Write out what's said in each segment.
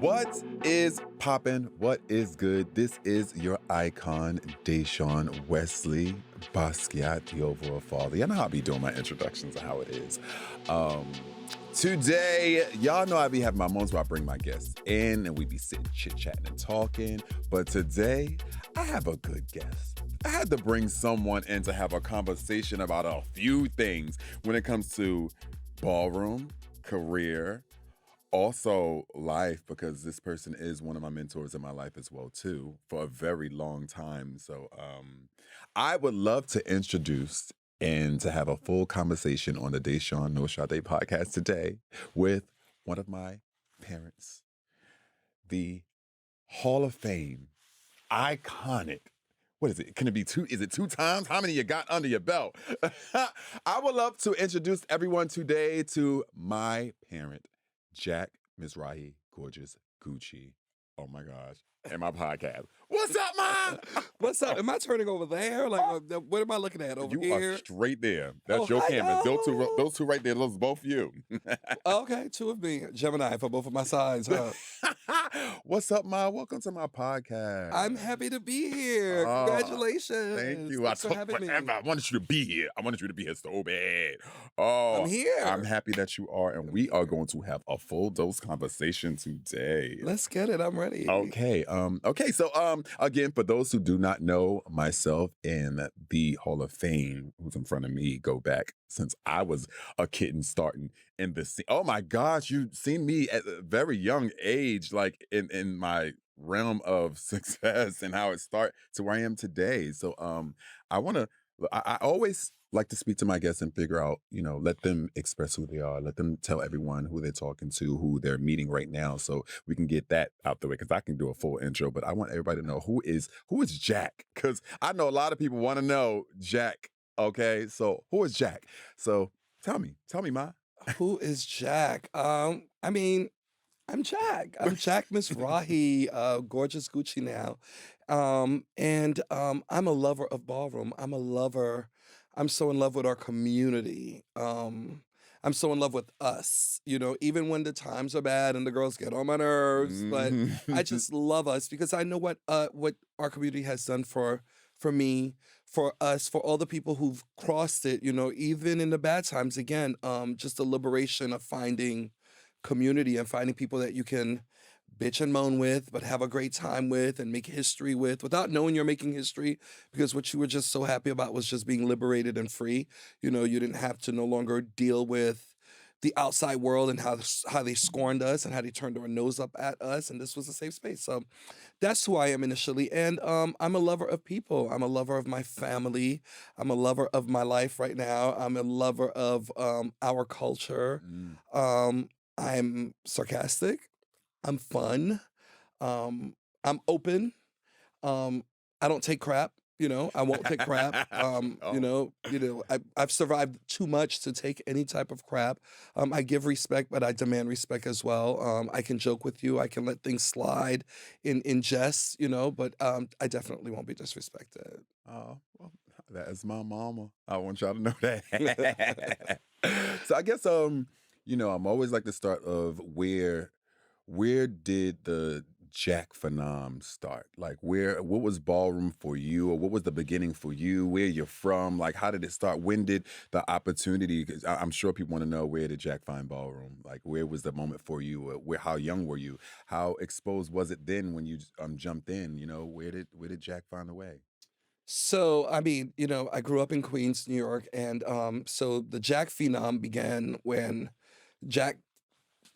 What is poppin'? What is good? This is your icon, Dashaun Wesley Basquiat, the overall father. You know how I be doing my introductions and how it is. Um, Today, y'all know I be having my moments where I bring my guests in and we be sitting chit-chatting and talking. But today, I have a good guest. I had to bring someone in to have a conversation about a few things when it comes to ballroom, career, also life, because this person is one of my mentors in my life as well too for a very long time. So I would love to introduce and to have a full conversation on the Dashaun No Sadè podcast today with one of my parents, the Hall of Fame, iconic. What is it? Can it be two? Is it two times? How many you got under your belt? I would love to introduce everyone today to my parent, Jack Mizrahi, gorgeous Gucci. Oh my gosh. And my podcast. What's up, Mom? What's up? Am I turning over there? Like, what am I looking at over You here? are straight there. That's Oh, your hi, cameras. y'all. Those two right there, those both you. Okay, two of me. Gemini for both of my sides. Huh? What's up, Ma? Welcome to my podcast. I'm happy to be here. Oh, Congratulations. Thank you. Thanks for took having forever. me. I wanted you to be here. I wanted you to be here so bad. Oh, I'm here. I'm happy that you are, and we are going to have a full dose conversation today. Let's get it. I'm ready. Okay. So again, for those who do not know myself and the Hall of Fame, who's in front of me, go back since I was a kitten starting in the scene. Oh my gosh, you've seen me at a very young age, like in my realm of success and how it started to where I am today. So I always like to speak to my guests and figure out, let them express who they are, let them tell everyone who they're talking to, who they're meeting right now, so we can get that out the way. Because I can do a full intro, but I want everybody to know who is Jack. Because I know a lot of people want to know Jack. Okay, so who is Jack? So tell me, Ma. Who is Jack? I'm Jack. I'm Jack Mizrahi, gorgeous Gucci now. And I'm a lover of ballroom. I'm a lover. I'm so in love with our community. I'm so in love with us, even when the times are bad and the girls get on my nerves. But I just love us because I know what our community has done for me, for us, for all the people who've crossed it, even in the bad times. Again, just the liberation of finding community and finding people that you can bitch and moan with, but have a great time with and make history with without knowing you're making history, because what you were just so happy about was just being liberated and free. You didn't have to no longer deal with the outside world and how they scorned us and how they turned their nose up at us, and this was a safe space. So that's who I am initially. And I'm a lover of people. I'm a lover of my family. I'm a lover of my life right now. I'm a lover of our culture. Mm. I'm sarcastic. I'm fun. I'm open. I don't take crap. I won't take crap. Oh. I've survived too much to take any type of crap. I give respect, but I demand respect as well. I can joke with you. I can let things slide in jest, but I definitely won't be disrespected. Oh, well, that is my mama. I want y'all to know that. So I guess I'm always like to start of where did the Jack phenom start? Like what was ballroom for you, or what was the beginning for you? Where you're from? Like how did it start? When did the opportunity? Because I'm sure people want to know, where did Jack find ballroom? Like where was the moment for you? How young were you? How exposed was it then when you jumped in? Where did Jack find the way? So, I grew up in Queens, New York, and so the Jack phenom began when Jack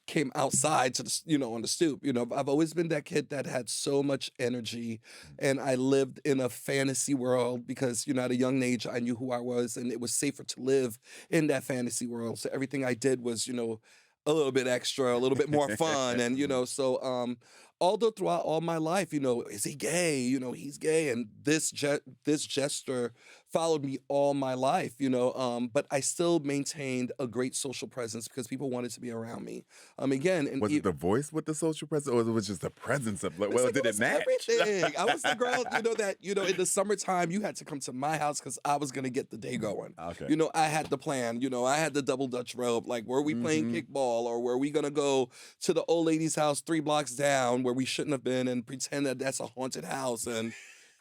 came outside to on the stoop. I've always been that kid that had so much energy, and I lived in a fantasy world because, at a young age, I knew who I was, and it was safer to live in that fantasy world. So everything I did was, a little bit extra, a little bit more fun. And, so although throughout all my life, is he gay? He's gay, and this gesture followed me all my life. But I still maintained a great social presence because people wanted to be around me. Again, and Was it the voice with the social presence, or was it just the presence of like? Well, like did it it was match? everything. I was the girl, that in the summertime you had to come to my house because I was gonna get the day going. Okay. I had the plan. I had the double Dutch rope. Like, were we playing Mhm. kickball, or were we gonna go to the old lady's house 3 blocks down where we shouldn't have been and pretend that that's a haunted house and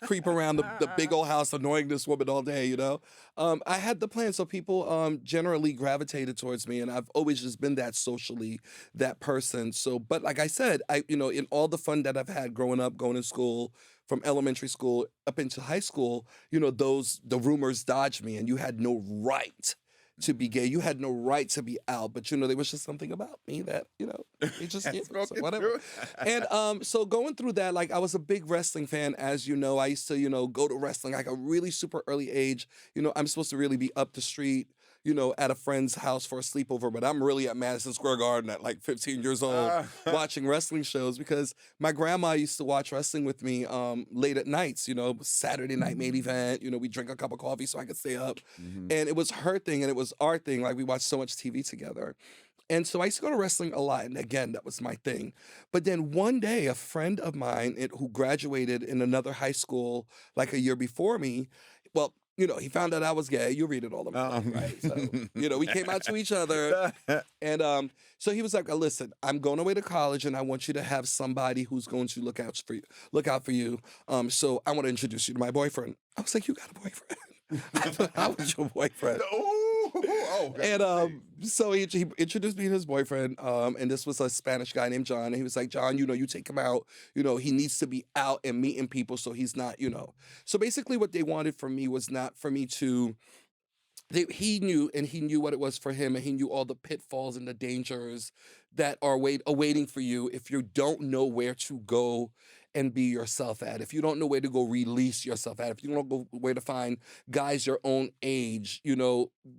creep around the big old house annoying this woman all day. I had the plan, so people generally gravitated towards me, and I've always just been that socially that person. So, but like I said, in all the fun that I've had growing up, going to school, from elementary school up into high school, the rumors dodged me, and you had no right to be gay. You had no right to be out, but there was just something about me that it just That's so whatever. true. And so going through that, like, I was a big wrestling fan, as you know. I used to go to wrestling like a really super early age. I'm supposed to really be up the street, at a friend's house for a sleepover, but I'm really at Madison Square Garden at like 15 years old watching wrestling shows because my grandma used to watch wrestling with me late at nights, Saturday night main event. We drink a cup of coffee so I could stay up. Mhm. And it was her thing and it was our thing. Like, we watched so much TV together. And so I used to go to wrestling a lot. And again, that was my thing. But then one day, a friend of mine who graduated in another high school like a year before me, well, he found out I was gay. You read it all about, right? So, we came out to each other. And so he was like, listen, I'm going away to college and I want you to have somebody who's going to look out for you. So I want to introduce you to my boyfriend. I was like, you got a boyfriend? How was your boyfriend? And so he introduced me to his boyfriend, and this was a Spanish guy named John. And he was like, John, you take him out. He needs to be out and meeting people, so he's not. So basically, what they wanted from me was not for me to. He knew what it was for him, and he knew all the pitfalls and the dangers that are awaiting for you if you don't know where to go and be yourself at. If you don't know where to go release yourself at. If you don't know where to find guys your own age.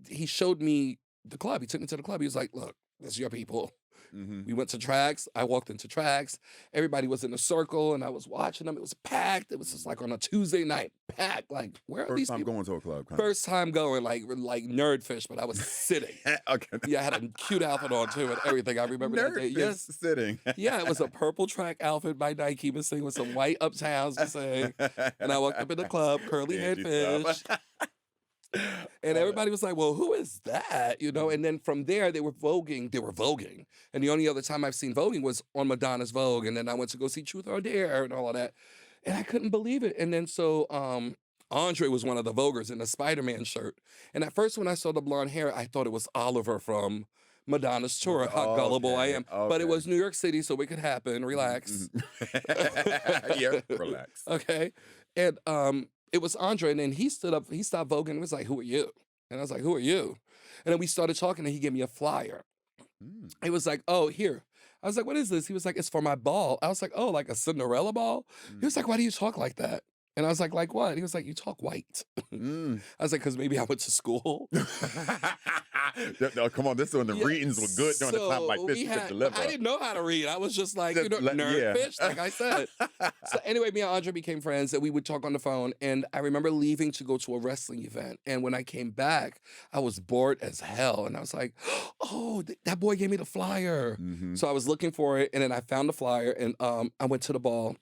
He showed me the club. He took me to the club. He was like, look, this is your people. Mhm. We went to tracks. I walked into tracks. Everybody was in a circle, and I was watching them. It was packed. It was just like on a Tuesday night, packed. Like, where are First these time people? going to a club. First time going, like nerdfish, but I was sitting. Okay. Yeah, I had a cute outfit on too and everything. I remember that day. Nerd Yes. sitting. Yeah, it was a purple track outfit by Nike, missing with some white uptowns, missing. And I walked up in the club, curly haired Can't you fish. And everybody was like, well, who is that? And then from there, they were voguing. And the only other time I've seen voguing was on Madonna's Vogue. And then I went to go see Truth or Dare and all of that. And I couldn't believe it. And then so Andre was one of the voguers in a Spider-Man shirt. And at first, when I saw the blonde hair, I thought it was Oliver from Madonna's tour. How gullible I am. But it was New York City, so it could happen. Relax. Yeah, relax. Okay. And it was Andre, and then he stood up, he stopped voguing and was like, who are you? And I was like, who are you? And then we started talking, and he gave me a flyer. Mm. He was like, oh, here. I was like, what is this? He was like, it's for my ball. I was like, oh, like a Cinderella ball? He was like, why do you talk like that? And I was like what? He was like, you talk white. Mm. I was like, because maybe I went to school. No, come on, this is when the Yeah, readings were good during a time like this. You could deliver. I didn't know how to read. I was just like, Just nerdfish, like I said. So anyway, me and Andre became friends, and we would talk on the phone. And I remember leaving to go to a wrestling event. And when I came back, I was bored as hell. And I was like, oh, that boy gave me the flyer. Mhm. So I was looking for it, and then I found the flyer, and I went to the ball.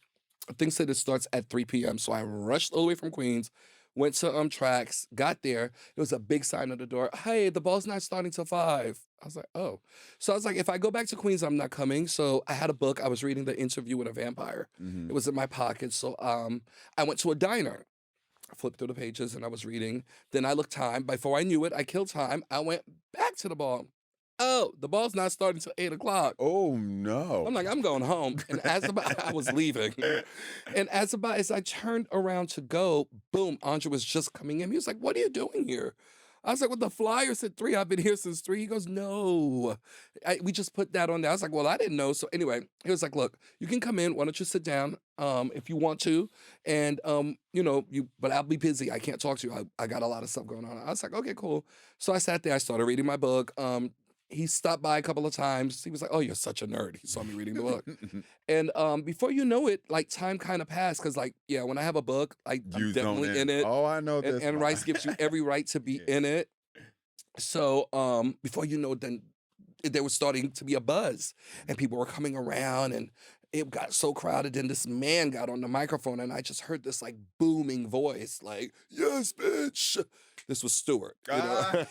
I think said it starts at 3 p.m. So I rushed all the way from Queens, went to tracks, got there. There was a big sign on the door. Hey, the ball's not starting till 5. I was like, oh. So I was like, if I go back to Queens, I'm not coming. So I had a book. I was reading The Interview with a Vampire. Mhm. It was in my pocket. So I went to a diner. I flipped through the pages and I was reading. Then I looked time. Before I knew it, I killed time. I went back to the ball. Oh, the ball's not starting till 8 o'clock. Oh no. I'm like, I'm going home. And I was leaving. And as I turned around to go, boom, Andre was just coming in. He was like, what are you doing here? I was like, well, the flyer said 3. I've been here since 3. He goes, no. We just put that on there. I was like, well, I didn't know. So anyway, he was like, look, you can come in. Why don't you sit down if you want to? And, but I'll be busy. I can't talk to you. I got a lot of stuff going on. I was like, okay, cool. So I sat there. I started reading my book. he stopped by a couple of times. He was like, "Oh, you're such a nerd." He saw me reading the book. And before you know it, like time kind of passed. Cause like, yeah, when I have a book, I'm You zone definitely in it. Oh, I know And this. Anne Rice gives you every right to be in it. So before you know, then there was starting to be a buzz and people were coming around and it got so crowded. Then this man got on the microphone and I just heard this like booming voice, like, "Yes, bitch." This was Stewart, you know.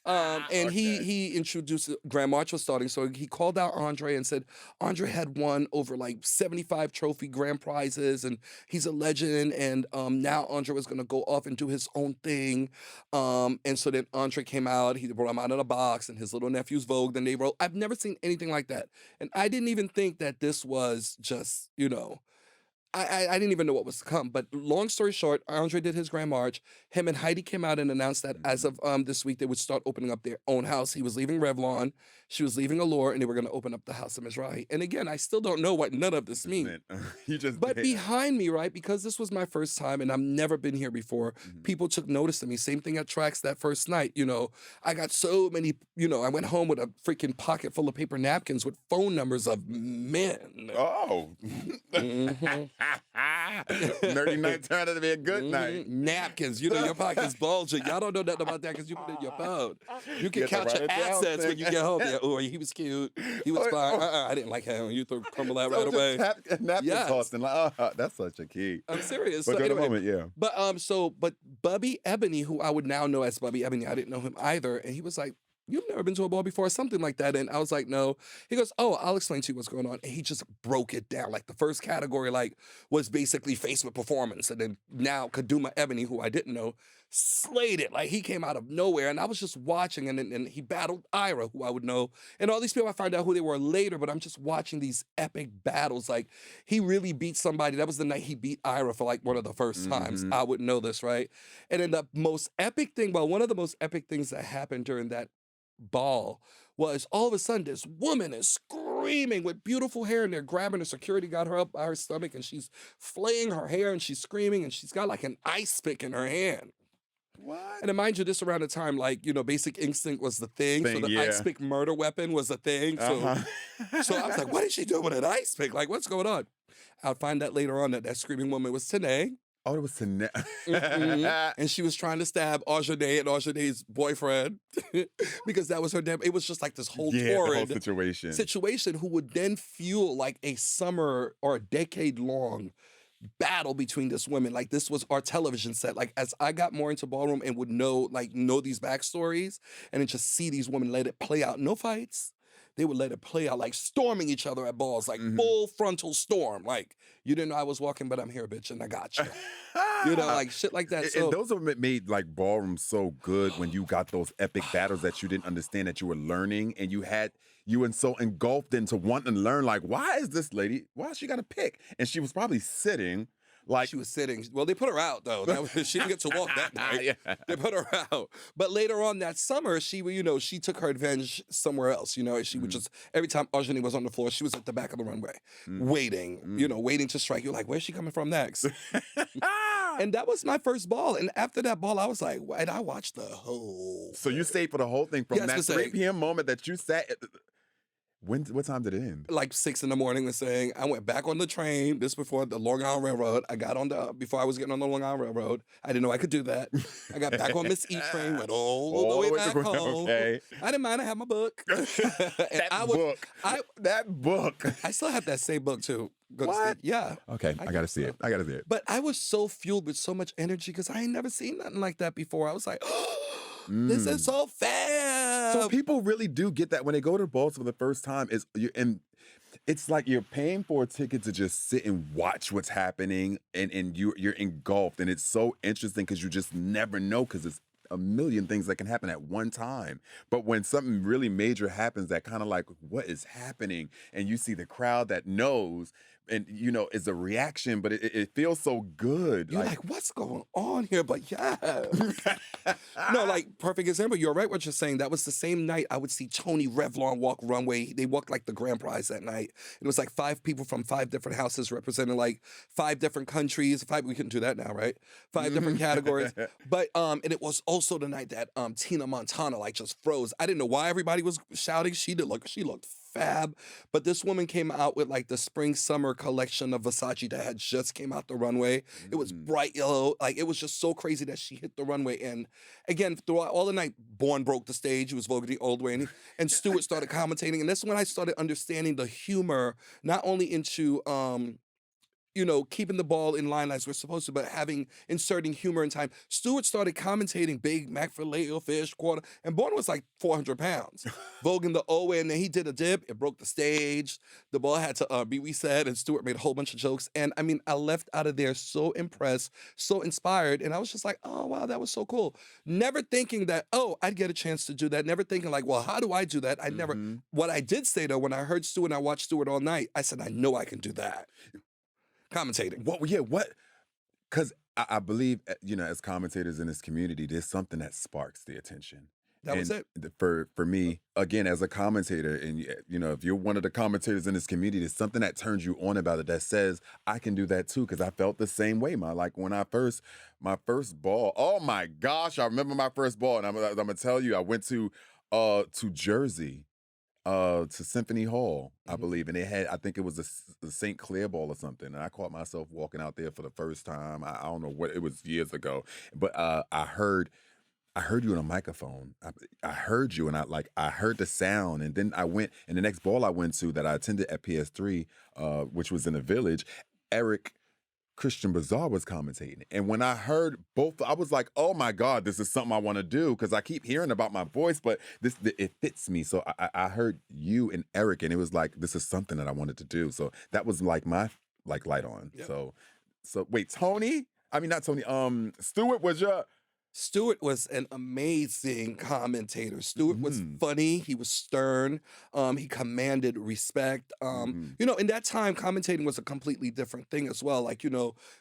And Okay. he introduced Grand March was starting, so he called out Andre and said Andre had won over like 75 trophy grand prizes, and he's a legend. And now Andre was gonna go off and do his own thing. And so then Andre came out, he brought him out in a box, and his little nephews Vogue. Then they wrote. I've never seen anything like that, and I didn't even think that this was just, you know. I didn't even know what was to come. But long story short, Andre did his Grand March. Him and Heidi came out and announced that as of this week, they would start opening up their own house. He was leaving Revlon, she was leaving Allure, and they were going to open up the house of Mizrahi. And again, I still don't know what none of this means. You just But did. behind me, right, because this was my first time and I've never been here before, people took notice of me. Same thing at tracks that first night. You know, I got so many, you know, I went home with a freaking pocket full of paper napkins with phone numbers of men. Oh. Nerdy night turned out to be a good night. Napkins, you know, your pocket's bulging. Y'all don't know nothing about that because you put it in your phone. You can Get to count your write it down, assets when you get home. Yeah, thing. oh, he was cute. He was fine. I didn't like him. You throw crumble that So right away. napkin Yes. tossing. Like, oh, that's such a key. I'm serious. But So during the anyway, moment, yeah. but Bubby Ebony, who I would now know as Bubby Ebony, I didn't know him either, and he was like, "You've never been to a ball before," or something like that. And I was like, "No." He goes, "Oh, I'll explain to you what's going on." And he just broke it down. Like the first category, like, was basically face with performance. And then now Kaduma Ebony, who I didn't know, slayed it. Like he came out of nowhere. And I was just watching, and he battled Ira, who I would know. And all these people, I found out who they were later, but I'm just watching these epic battles. Like he really beat somebody. That was the night he beat Ira for like one of the first times. I wouldn't know this, right? And then the most epic thing, well, one of the most epic things that happened during that ball was all of a sudden this woman is screaming with beautiful hair and they're grabbing her. Security got her up by her stomach and she's flaying her hair and she's screaming and she's got like an ice pick in her hand. What? And then mind you, this around the time, like, you know, Basic Instinct was the thing. So the ice pick murder weapon was the thing. So, so I was like, what is she doing with an ice pick? Like, what's going on? I'll find out later on that that screaming woman was Tanae. Oh, it was Tanae. And she was trying to stab Aujane and Aujane's boyfriend because that was her damn. It was just like this whole the whole torrid situation. who would then fuel like a summer or a decade long battle between this women. Like this was our television set. Like as I got more into Ballroom and would know these backstories and then just see these women let it play out. No fights. They would let it play out, like storming each other at balls, like full frontal storm. Like, you didn't know I was walking, but I'm here, bitch, and I got you. You know, like shit like that. So And those are what made like Ballroom so good when you got those epic battles that you didn't understand that you were learning, and you were so engulfed into wanting to learn, like, why is this lady, why she got to pick? And she was probably sitting. Like she was sitting. Well, they put her out though. She didn't get to walk that night. Yeah. They put her out. But later on that summer, she took her revenge somewhere else. You know, she would just every time Aujane was on the floor, she was at the back of the runway, waiting. You know, waiting to strike. You're like, where's she coming from next? And that was my first ball. And after that ball, I was like, wait, I watched the whole. So you stayed for the whole thing from Yes, that Miss 3 A. p.m. moment that you sat. What time did it end? Like 6 in the morning was saying, I went back on the train, this before the Long Island Railroad. I got on before I was getting on the Long Island Railroad. I didn't know I could do that. I got back on Miss E train, went all the way back home. Okay. I didn't mind, I had my book. And That book. I still have that same book too. What? Yeah. Okay, I gotta see it. I gotta see it. But I was so fueled with so much energy because I ain't never seen nothing like that before. I was like, this is so fast. So people really do get that when they go to balls for the first time. And it's like you're paying for a ticket to just sit and watch what's happening, and you're engulfed, and it's so interesting because you just never know because it's a million things that can happen at one time. But when something really major happens, that kind of like, what is happening? And you see the crowd that knows. and it's a reaction, but it feels so good. You're like, what's going on here? But yes. No, like, perfect example. You're right what you're saying. That was the same night I would see Tony Revlon walk runway. They walked like the grand prize that night. It was like 5 people from 5 different houses representing like 5 different countries. We can do that now, right? 5 different categories. But and it was also the night that Tina Montana like just froze. I didn't know why everybody was shouting. She looked fab. But this woman came out with like the spring summer collection of Versace that had just came out the runway. It was bright yellow. Like, it was just so crazy that she hit the runway. And again, throughout all the night, Bourne broke the stage. He was voguing the old way. And Stewart started commentating. And that's when I started understanding the humor, not only into keeping the ball in line as we're supposed to, but inserting humor in time. Stewart started commentating Big Mac filet o fish quarter, and Bourne was like 400 pounds. Voguing the O way, and then he did a dip. It broke the stage. The ball had to be reset, and Stewart made a whole bunch of jokes. And I mean, I left out of there so impressed, so inspired, and I was just like, oh, wow, that was so cool. Never thinking that, I'd get a chance to do that. Never thinking like, well, how do I do that? What I did say though, when I heard Stewart and I watched Stewart all night, I said, I know I can do that. Commentating. What? Because I believe, as commentators in this community, there's something that sparks the attention. That was it. For me, again, as a commentator, and if you're one of the commentators in this community, there's something that turns you on about it that says, I can do that too, because I felt the same way. When my first ball, oh my gosh, I remember my first ball, and I'm gonna tell you, I went to Jersey. To Symphony Hall, I believe, and I think it was the St. Clair Ball or something, and I caught myself walking out there for the first time. I don't know what it was, years ago, but I heard you on a microphone. I heard you, and I heard the sound, and then I went, and the next ball I went to that I attended at PS3, which was in the Village, Eric Christian Bazaar was commentating. And when I heard both, I was like, oh my God, this is something I want to do, because I keep hearing about my voice, but it fits me. So I heard you and Eric, and it was like, this is something that I wanted to do. So that was like my light on. Yep. So wait, not Tony, Stewart was an amazing commentator. Stewart was funny. He was stern. He commanded respect. In that time, commentating was a completely different thing as well. Like,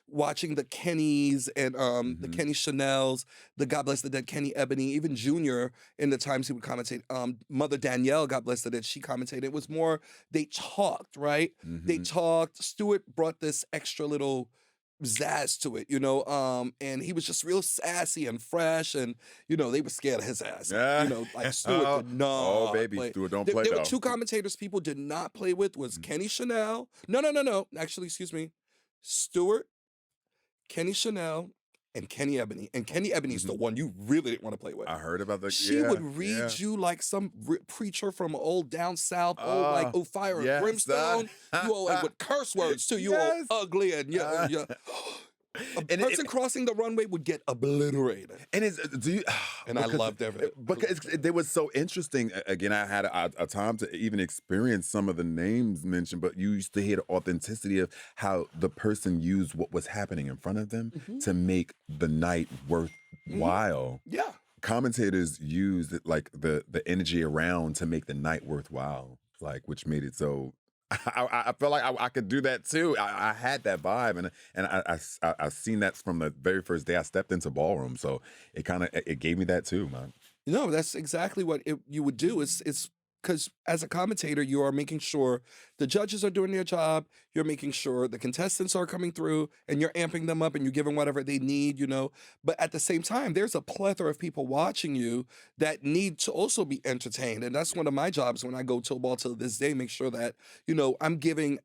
watching the Kennys and the Kenny Chanels, the God Bless the Dead Kenny Ebony, even Junior in the times he would commentate. Mother Danielle, God Bless the Dead, she commentated. It was more, they talked, right? They talked. Stewart brought this extra little zazz to it, and he was just real sassy and fresh, and they were scared of his ass. Like Stewart did not. Oh baby, play. Stewart don't play. There were 2 commentators people did not play with. Was Kenny Chanel? No. Actually, excuse me, Stewart, Kenny Chanel, and Kenny Ebony. And Kenny Ebony's the one you really didn't want to play with. I heard about that. She would read you like some preacher from old down south, fire and brimstone. You all like with curse words too. You all ugly and a person crossing the runway would get obliterated. And I loved everything. Because it was so interesting. Again, I had a time to even experience some of the names mentioned, but you used to hear the authenticity of how the person used what was happening in front of them to make the night worthwhile. Yeah. Commentators used like the energy around to make the night worthwhile, which made it so. I felt like I could do that too. I had that vibe, and I seen that from the very first day I stepped into Ballroom. So it gave me that too, man. That's exactly what you would do. It's because as a commentator, you are making sure the judges are doing their job. You're making sure the contestants are coming through, and you're amping them up, and you're giving whatever they need, But at the same time, there's a plethora of people watching you that need to also be entertained. And that's one of my jobs when I go to a ball to this day, make sure that, I'm giving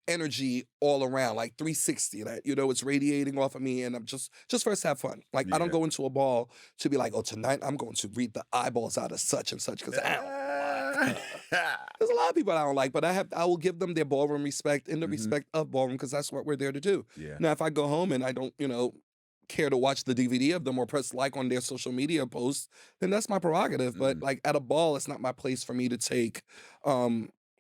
energy all around, like 360, that, it's radiating off of me, and I'm just for us to have fun. Like, I don't go into a ball to be like, tonight I'm going to read the eyeballs out of such and such, because I don't like. There's a lot of people I don't like, but I will give them their ballroom respect in the respect of ballroom, because that's what we're there to do. Yeah. Now, if I go home and I don't, care to watch the DVD of them or press like on their social media posts, then that's my prerogative. But like at a ball, it's not my place for me to take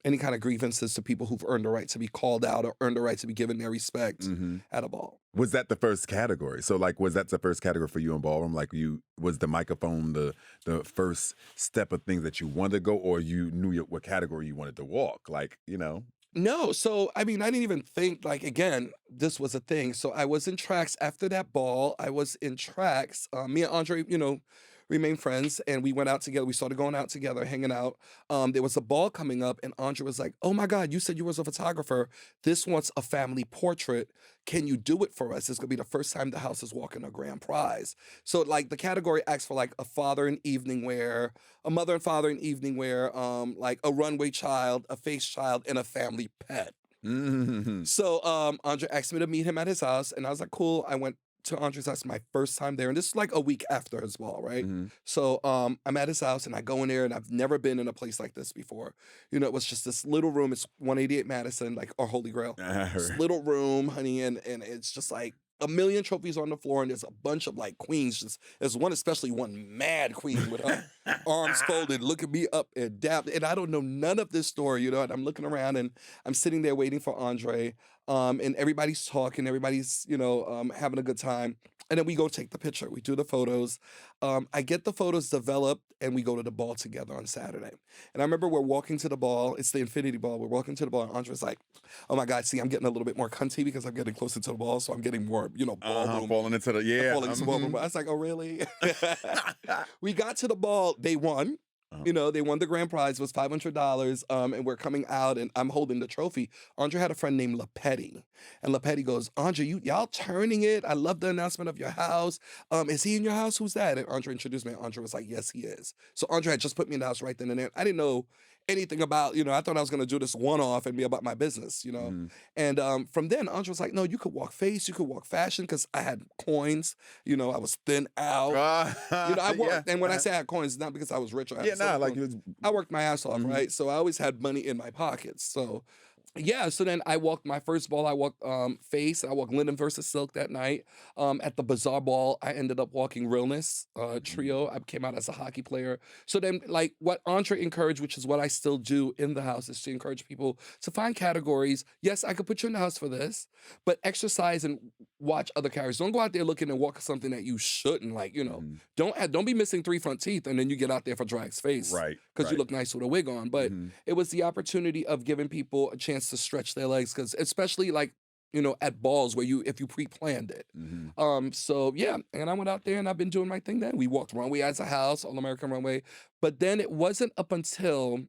any kind of grievances to people who've earned the right to be called out or earned the right to be given their respect at a ball. Was that the first category? So, was that the first category for you in Ballroom? Was the microphone the first step of things that you wanted to go, or you knew what category you wanted to walk? No, so I mean, I didn't even think like again, this was a thing. So I was in tracks after that ball. I was in tracks. Me and Andre, remained friends, and we went out together. We started going out together, hanging out. There was a ball coming up, and Andre was like, "Oh my God, you said you was a photographer. This wants a family portrait. Can you do it for us? It's gonna be the first time the house is walking a grand prize." So like the category asks for like a father in evening wear, a mother and father in evening wear, like a runway child, a face child, and a family pet. Mhm. So Andre asked me to meet him at his house, and I was like, cool. I went to Andre's house my first time there, and this is like a week after his ball, right? Mhm. So I'm at his house, and I go in there, and I've never been in a place like this before. It was just this little room. It's 188 Madison, like our Holy Grail. I This heard. little room, honey, and it's just like a million trophies on the floor, and there's a bunch of like queens. Just there's one, especially one mad queen with her arms folded, looking me up and down. And I don't know none of this story, and I'm looking around and I'm sitting there waiting for Andre. And everybody's talking, everybody's, having a good time. And then we go take the picture. We do the photos. I get the photos developed and we go to the ball together on Saturday. And I remember we're walking to the ball. It's the Infinity Ball. We're walking to the ball, and Andre's like, "Oh my God, see, I'm getting a little bit more cunty because I'm getting closer to the ball. So I'm getting more, ballroom. Falling into the I'm yeah. falling into ballroom." I was like, "Oh, really?" Mhm. We got to the ball. They won. Uh-huh. They won the grand prize, was $500. And we're coming out, and I'm holding the trophy. Andre had a friend named LaPetty, and LaPetty goes, "Andre, y'all turning it. I love the announcement of your house. Is he in your house? Who's that?" And Andre introduced me. And Andre was like, "Yes, he is." So Andre had just put me in the house right then and there. I didn't know anything about, I thought I was going to do this one off and be about my business. Mhm. And from then, Andre was like, "No, you could walk face, you could walk fashion," because I had coins. I was thin out. I Yeah. worked, and when I say I had coins, it's not because I was rich or I Yeah, had silver like coins. you was. I worked my ass off, Mhm. right? So I always had money in my pockets. So yeah, so then I walked my first ball. I walked face. I walked Linen versus Silk that night. At the Bazaar Ball, I ended up walking Realness Mhm. trio. I came out as a hockey player. So then, like what Andre encouraged, which is what I still do in the house, is to encourage people to find categories. Yes, I could put you in the house for this, but exercise and watch other categories. Don't go out there looking and walk something that you shouldn't. Like Mhm. don't be missing 3 front teeth and then you get out there for drag's face Right. because you Right. look nice with a wig on. But Mhm. it was the opportunity of giving people a chance to stretch their legs, because especially like at balls where if you pre-planned it. Mhm. So yeah, and I went out there and I've been doing my thing then. We walked runway as a house, all American runway. But then it wasn't up until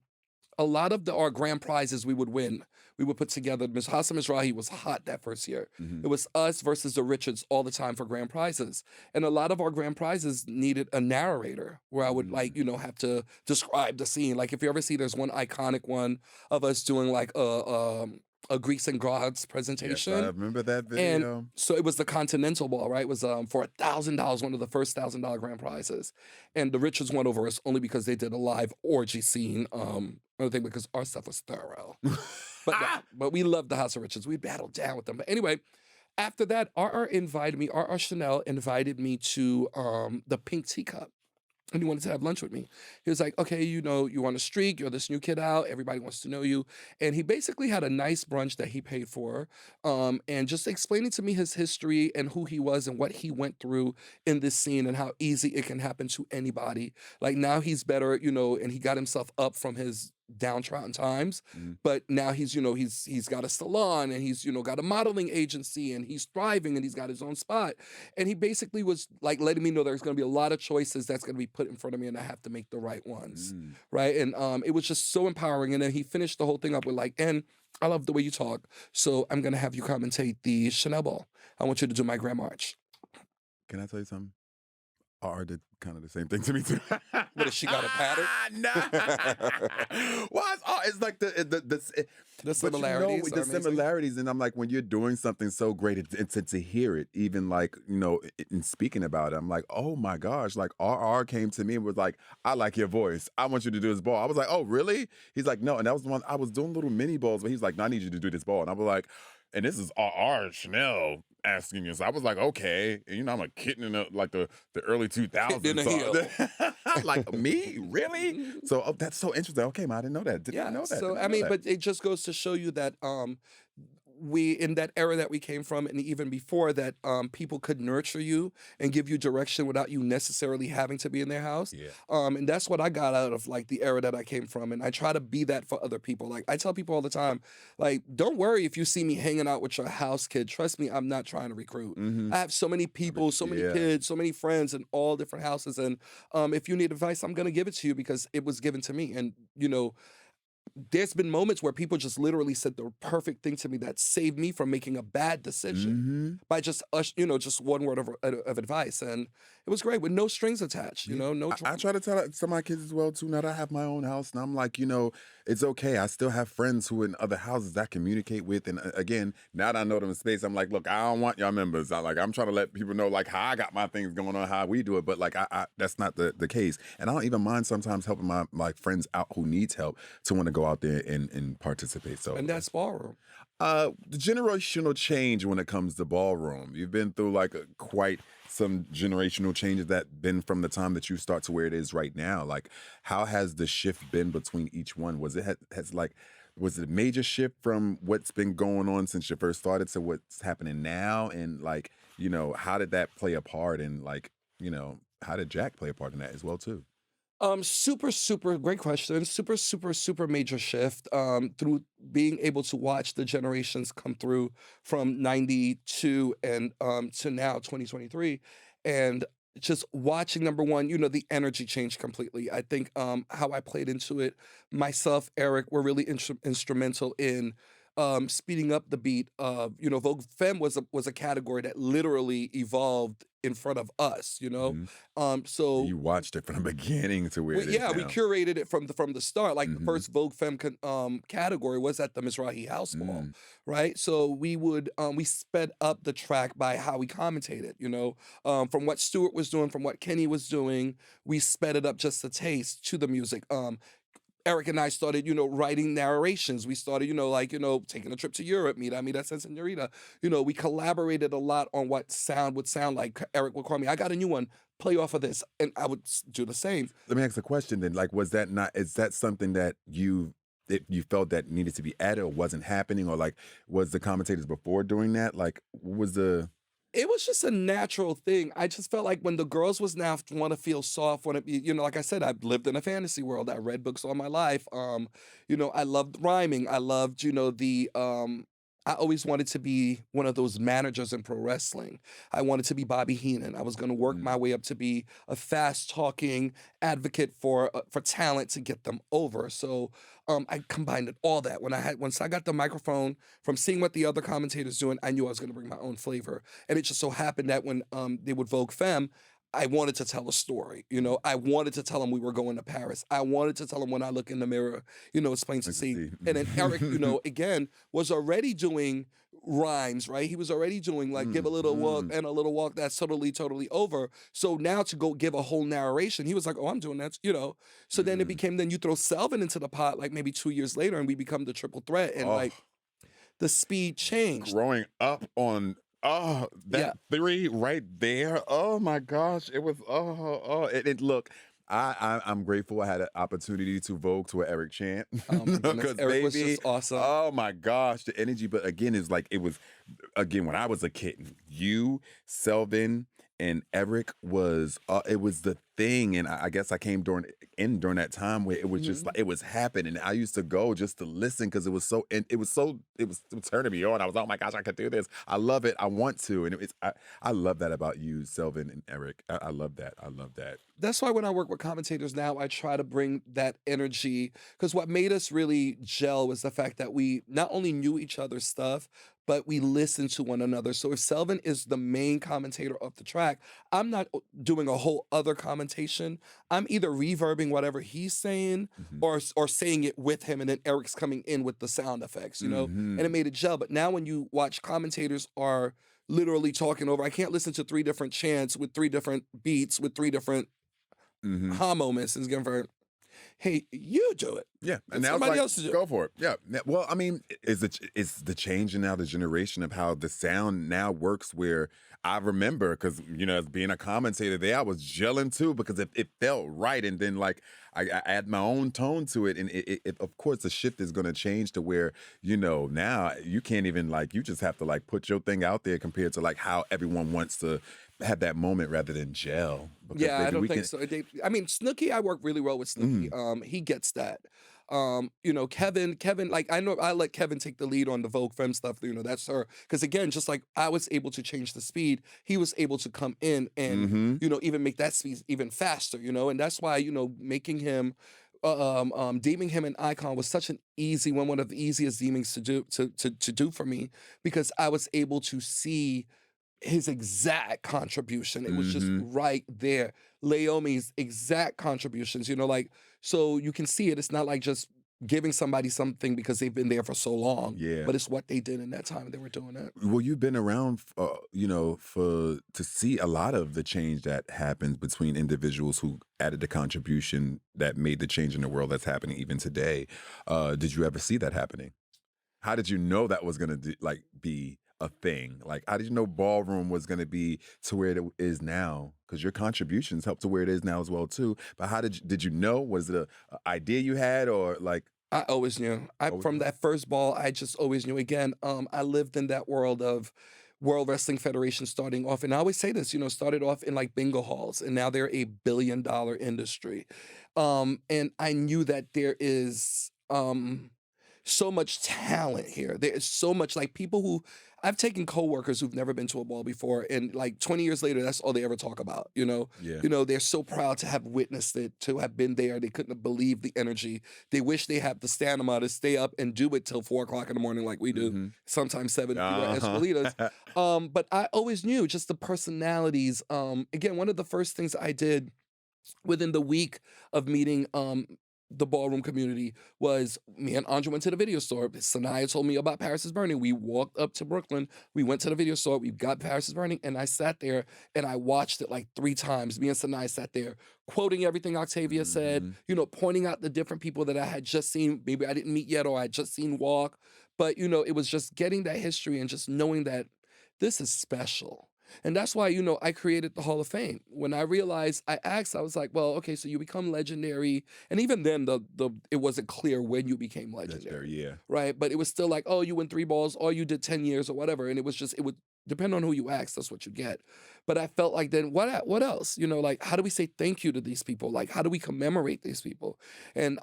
a lot of our grand prizes we would win. We would put together. Ms. Hassan Mizrahi was hot that first year. It Mhm. was us versus the Richards all the time for grand prizes. And a lot of our grand prizes needed a narrator where I would Mhm. have to describe the scene. Like if you ever see, there's one iconic one of us doing like a Greeks and Gods Yes, I presentation. remember that And video. so it was the Continental Ball, right? It was for $1,000, one of the first $1,000 grand prizes. And the Richards won over us only because they did a live orgy scene. Another thing, because our stuff was thorough. But no, but we loved the House of Richards. We battled down with them. But anyway, after that, RR Chanel invited me to the Pink Teacup. And he wanted to have lunch with me. He was like, "Okay, you on a streak, you're this new kid out, everybody wants to know you." And he basically had a nice brunch that he paid for, and just explaining to me his history and who he was and what he went through in this scene and how easy it can happen to anybody. Like now he's better, and he got himself up from his downtrodden times, Mhm. but now he's got a salon, and he's got a modeling agency, and he's thriving, and he's got his own spot. And he basically was like letting me know there's going to be a lot of choices that's going to be put in front of me, and I have to make the right ones, Mm. right? And it was just so empowering. And then he finished the whole thing up with like, "And I love the way you talk, so I'm going to have you commentate the Chanel Ball. I want you to do my Grand March." Can I tell you something? R did kind of the same thing to me too. What, has she got a pattern? No. Why is it's like The but similarities the are amazing. similarities, and I'm like, when you're doing something so great, it's to hear it, even like in speaking about it, I'm like, oh my gosh, like RR came to me and was like, "I like your voice. I want you to do this ball." I was like, "Oh really?" He's like, "No," and that was the one I was doing little mini balls, but he's like, "No, I need you to do this ball," and I was like, and this is RR Chanel asking us. I was like, okay, and I'm a kitten in the early 2000s. Kitten in a heel. Like me, really? So that's so interesting. Okay, man, I didn't know that. Did not Yeah. know that. Did So not I know mean, that. but it just goes to show you that we in that era that we came from, and even before that, people could nurture you and give you direction without you necessarily having to be in their house. Yeah. And that's what I got out of like the era that I came from, and I try to be that for other people. Like I tell people all the time, like don't worry if you see me hanging out with your house kid. Trust me, I'm not trying to recruit. Mm-hmm. I have so many people, so many kids, so many friends in all different houses, and if you need advice, I'm gonna give it to you because it was given to me, and there's been moments where people just literally said the perfect thing to me that saved me from making a bad decision Mm-hmm. by just just one word of advice, and it was great with no strings attached. Yeah. No I drama. try to tell that to my kids as well too. Now that I have my own house, and I'm like, it's okay. I still have friends who are in other houses that I communicate with, and again, now that I know them in space, I'm like, look, I don't want y'all members. I'm trying to let people know like how I got my things going on, how we do it, but like I that's not the case, and I don't even mind sometimes helping my friends out who needs help to want to go out there and participate. So And that's ballroom. the generational change when it comes to ballroom. You've been through like quite some generational changes that been from the time that you start to where it is right now. Like, how has the shift been between each one? Was it was it a major shift from what's been going on since you first started to what's happening now? And like, how did that play a part? And like, how did Jack play a part in that as well too? Super, super great question. Super, super, super major shift. Through being able to watch the generations come through from '92 and to now 2023, and just watching number one, the energy changed completely. I think how I played into it, myself, Eric, were really instrumental in speeding up the beat of Vogue Femme was a category that literally evolved in front of us. Mhm. So You watched it from the beginning to where it is yeah, we now. curated it from the start. Like the Mhm. first Vogue Femme category was at the Mizrahi House Ball, Mm. right? So we sped up the track by how we commentated. From what Stewart was doing, from what Kenny was doing, we sped it up just a taste to the music. Eric and I started, writing narrations. We started, taking a trip to Europe, Mira, Mira, Senorita. We collaborated a lot on what sound would sound like. Eric would call me, I got a new one, play off of this. And I would do the same. Let me ask a question then. Like, is that something that you felt that needed to be added or wasn't happening? Or like, was the commentators before doing that? Like, what was the. It was just a natural thing. I just felt like when the girls was now want to feel soft, want to be, like I said, I've lived in a fantasy world. I read books all my life. I loved rhyming. I loved, I always wanted to be one of those managers in pro wrestling. I wanted to be Bobby Heenan. I was going to work my Mm. way up to be a fast talking advocate for talent to get them over. So I combined all that. Once I got the microphone from seeing what the other commentators doing, I knew I was going to bring my own flavor. And it just so happened that when they would Vogue Femme, I wanted to tell a story. I wanted to tell them we were going to Paris. I wanted to tell them when I look in the mirror, it's plain to Like to see. see. And then Eric, again, was already doing rhymes, right? He was already doing like give a little walk and a little walk that's totally, totally over. So now to go give a whole narration, he was like, oh, I'm doing that. So then it Mm. became, then you throw Selvin into the pot like maybe 2 years later and we become the triple threat. And Oh, like the speed changed. growing up on that Yeah. three right there. Oh my gosh, it was look. I'm grateful I had an opportunity to vogue to an Eric chant Oh my goodness. because Eric was baby, just awesome. oh my gosh, the energy. But again, it's like it was again when I was a kid. You, Selvin, and Eric was it was the thing, and I guess I came during that time where it was just Mhm. like it was happening. I used to go just to listen because it was so and it was turning me on. I was oh my gosh, I could do this. I love it. I want to, and I love that about you, Selvin and Eric. I love that. I love that. That's why when I work with commentators now, I try to bring that energy because what made us really gel was the fact that we not only knew each other's stuff, but we listened to one another. So if Selvin is the main commentator of the track, I'm not doing a whole other commentation. I'm either reverbing whatever he's saying Mhm. or saying it with him, and then Eric's coming in with the sound effects, and it Mhm. made it gel. But now when you watch commentators are literally talking over, I can't listen to three different chants with three different beats with three different Mhm. ha moments is given for hey, you do it. Yeah, Get and now it's somebody like, else to do it. go for it. Yeah. Well, I mean, is the change in now the generation of how the sound now works? Where I remember, because as being a commentator there, I was gelling too because it felt right, and then like I add my own tone to it, and of course the shift is going to change to where now you can't even like you just have to like put your thing out there compared to like how everyone wants to have that moment rather than gel. Because Yeah, I baby, don't we think can. so. I mean, Snooki, I work really well with Snooki. He gets that. Kevin, like I know I let Kevin take the lead on the Vogue Femme stuff. That's her. Because again, just like I was able to change the speed, he was able to come in and Mm-hmm. even make that speed even faster. And that's why making him. Deeming him an icon was such an easy one of the easiest deemings to do to do for me because I was able to see his exact contribution. It was just Mm-hmm. right there. Laomi's exact contributions, like, so you can see it. It's not like just giving somebody something because they've been there for so long, Yeah. but it's what they did in that time they were doing it. Well, you've been around, for to see a lot of the change that happens between individuals who added the contribution that made the change in the world that's happening even today. Did you ever see that happening? How did you know that was gonna be a thing? Like, how did you know Ballroom was gonna be to where it is now? Because your contributions helped to where it is now as well too. But how did you know? Was it a idea you had or like? I always knew. Always From knew? that first ball, I just always knew. Again, I lived in that world of World Wrestling Federation starting off, and I always say this, started off in like bingo halls, and now they're a billion-dollar industry. And I knew that there is so much talent here. There is so much like people who I've taken coworkers who've never been to a ball before, and like 20 years later, that's all they ever talk about. Yeah. They're so proud to have witnessed it, to have been there. They couldn't believe the energy. They wish they had the stamina to stay up and do it till 4 o'clock in the morning, like we do. Mm-hmm. Sometimes seven if you're Uh-huh. Escalitas. But I always knew just the personalities. Again, one of the first things I did within the week of meeting the ballroom community was me and Andre went to the video store. Sanaya told me about Paris is Burning. We walked up to Brooklyn. We went to the video store. We got Paris is Burning. And I sat there and I watched it like 3 times. Me and Sanaya sat there quoting everything Octavia said, pointing out the different people that I had just seen. Maybe I didn't meet yet or I had just seen walk. But, it was just getting that history and just knowing that this is special. And that's why, I created the Hall of Fame. When I realized, I asked, I was like, well, okay, so you become legendary. And even then, it wasn't clear when you became legendary. Yeah. Right? But it was still like, oh, you win 3 balls, or you did 10 years or whatever. And it would depend on who you ask, that's what you get. But I felt like then what else? Like, how do we say thank you to these people? Like, how do we commemorate these people? And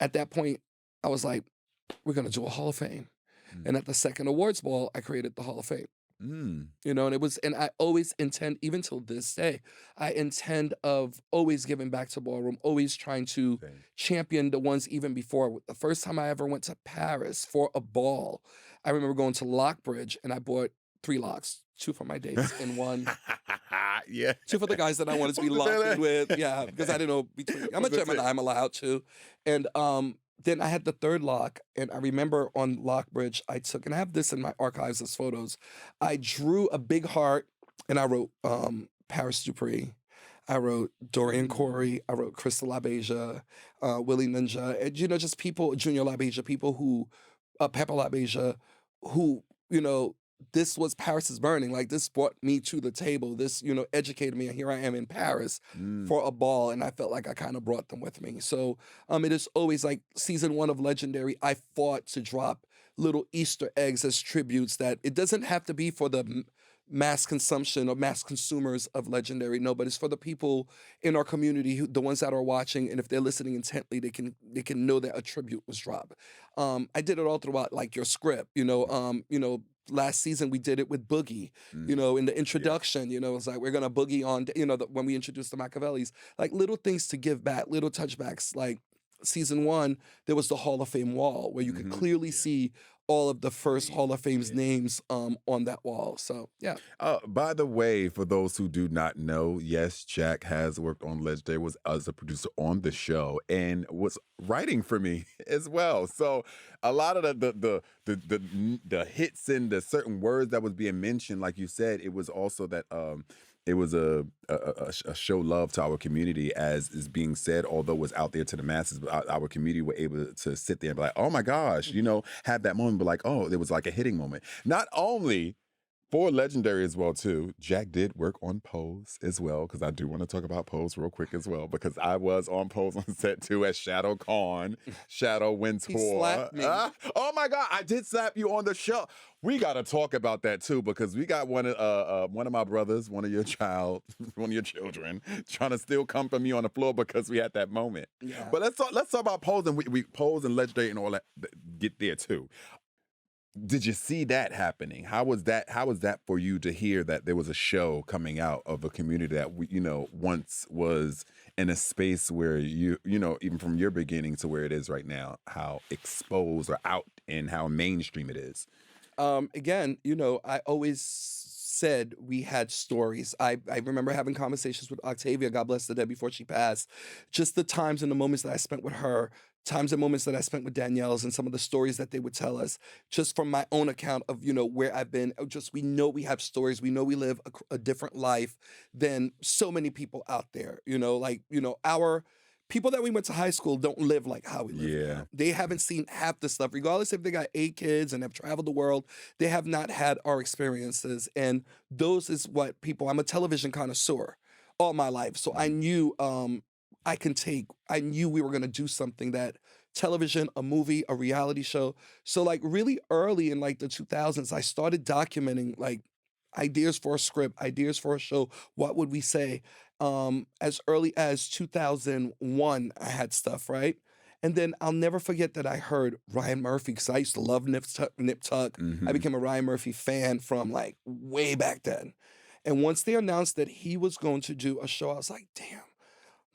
at that point, I was like, we're going to do a Hall of Fame. And at the second awards ball, I created the Hall of Fame. Mm. And I always intend, even till this day, I intend of always giving back to Ballroom, always trying to Same. champion the ones even before. The first time I ever went to Paris for a ball, I remember going to Lockbridge and I bought 3 locks, 2 for my dates and 1. Yeah. 2 for the guys that I wanted to be locked in with. Yeah, because I didn't know between. I'm a Gemini, I'm allowed to. And then I had the 3rd lock, and I remember on Lockbridge, I took, and I have this in my archives as photos. I drew a big heart, and I wrote Paris Dupree. I wrote Dorian Corey. I wrote Crystal LaBeija, Willie Ninja, and just people, Junior LaBeija, people who, Pepper LaBeija, who this was Paris is Burning. Like, this brought me to the table. This, educated me. And here I am in Paris for a ball. And I felt like I kind of brought them with me. So it is always like season 1 of Legendary. I fought to drop little Easter eggs as tributes that it doesn't have to be for the mass consumption or mass consumers of Legendary. No, but it's for the people in our community, the ones that are watching, and if they're listening intently, they can know that a tribute was dropped. I did it all throughout, like your script. Last season we did it with Boogie. In the introduction, it's like we're gonna boogie on. When we introduced the Machiavellis, like little things to give back, little touchbacks. Like season 1, there was the Hall of Fame wall where you could clearly see all of the first Hall of Fame's names on that wall. So yeah. By the way, for those who do not know, yes, Jack has worked on Legendary, was as a producer on the show, and was writing for me as well. So a lot of the hits and the certain words that was being mentioned, like you said, it was also that it was a show love to our community, as is being said, although it was out there to the masses, but our community were able to sit there and be like, oh my gosh, have that moment, but like, oh, there was like a hitting moment. Not only for Legendary as well, too. Jack did work on Pose as well, because I do want to talk about Pose real quick as well, because I was on Pose on set, too, as Shadow Khan, Shadow Wintour. He slapped me. Oh, my God, I did slap you on the show. We got to talk about that, too, because we got one of my brothers, one of your children, trying to still come for me on the floor because we had that moment. Yeah. But let's talk about Pose, and we Pose and Legendary and all that, get there, too. Did you see that happening? How was that for you to hear that there was a show coming out of a community that once was in a space where even from your beginning to where it is right now, how exposed or out and how mainstream it is? Again, I always said we had stories. I remember having conversations with Octavia, God bless the dead, before she passed. Just the times and the moments that I spent with her, times and moments that I spent with Danielle's, and some of the stories that they would tell us, just from my own account of, where I've been. Just, we know we have stories. We know we live a different life than so many people out there. Our people that we went to high school don't live like how we live now. They haven't seen half the stuff, regardless if they got 8 kids and have traveled the world. We have not had our experiences, and those is what people. I'm a television connoisseur all my life, so I knew I knew we were going to do something that television, a movie, a reality show. So like really early in like the 2000s, I started documenting like ideas for a script, ideas for a show. What would we say? As early as 2001, I had stuff, right? And then I'll never forget that I heard Ryan Murphy, because I used to love Nip Tuck. I became a Ryan Murphy fan from like way back then. And once they announced that he was going to do a show, I was like, damn.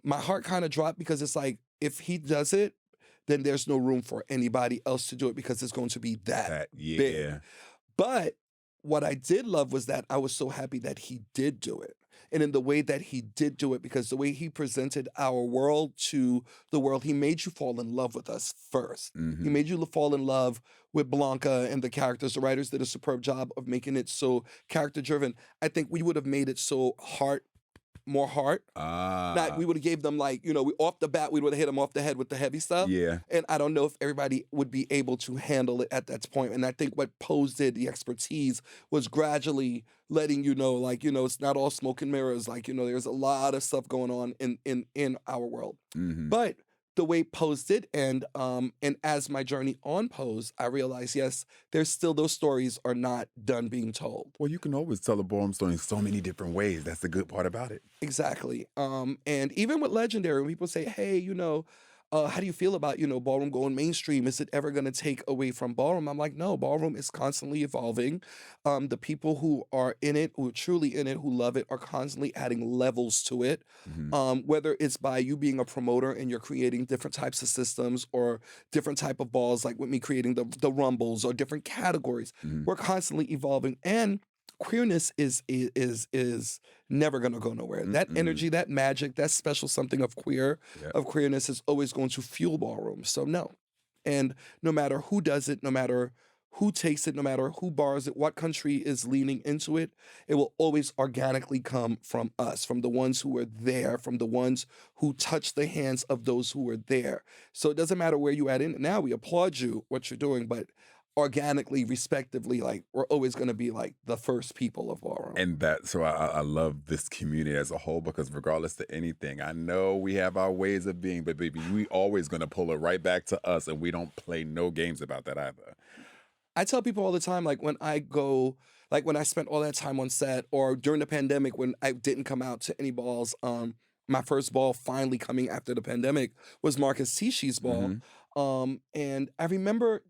My heart kind of dropped, because it's like, if he does it, then there's no room for anybody else to do it, because it's going to be that big. But what I did love was that I was so happy that he did do it. And in the way that he did do it, because the way he presented our world to the world, he made you fall in love with us first. He made you fall in love with Blanca and the characters. The writers did a superb job of making it so character-driven. I think we would have made it so more heart. Not, we would have gave them like, we off the bat, we would have hit them off the head with the heavy stuff. Yeah. And I don't know if everybody would be able to handle it at that point. And I think what Pose did, the expertise, was gradually letting it's not all smoke and mirrors. Like, there's a lot of stuff going on in our world. But the way Pose did end, and as my journey on Pose, I realized, yes, there's still, those stories are not done being told. Well, you can always tell a ballroom story in so many different ways. That's the good part about it. Exactly. And even with Legendary, when people say, hey, how do you feel about, Ballroom going mainstream? Is it ever going to take away from Ballroom? I'm like, no, Ballroom is constantly evolving. The people who are in it, who are truly in it, who love it, are constantly adding levels to it. Whether it's by you being a promoter and you're creating different types of systems or different type of balls, like with me creating the rumbles or different categories, we're constantly evolving. And queerness is never gonna go nowhere. That energy, that magic, that special something of queerness is always going to fuel Ballroom. So no. And no matter who does it, no matter who takes it, no matter who borrows it, what country is leaning into it, it will always organically come from us, from the ones who were there, from the ones who touched the hands of those who were there. So it doesn't matter where you at in it. Now we applaud you, what you're doing, but organically, respectively, like, we're always going to be like the first people of Ballroom. And so I love this community as a whole, because regardless of anything, I know we have our ways of being, but baby, we always going to pull it right back to us, and we don't play no games about that either. I tell people all the time, like when I spent all that time on set, or during the pandemic when I didn't come out to any balls, my first ball finally coming after the pandemic was Marcus Tishi's ball. And I remember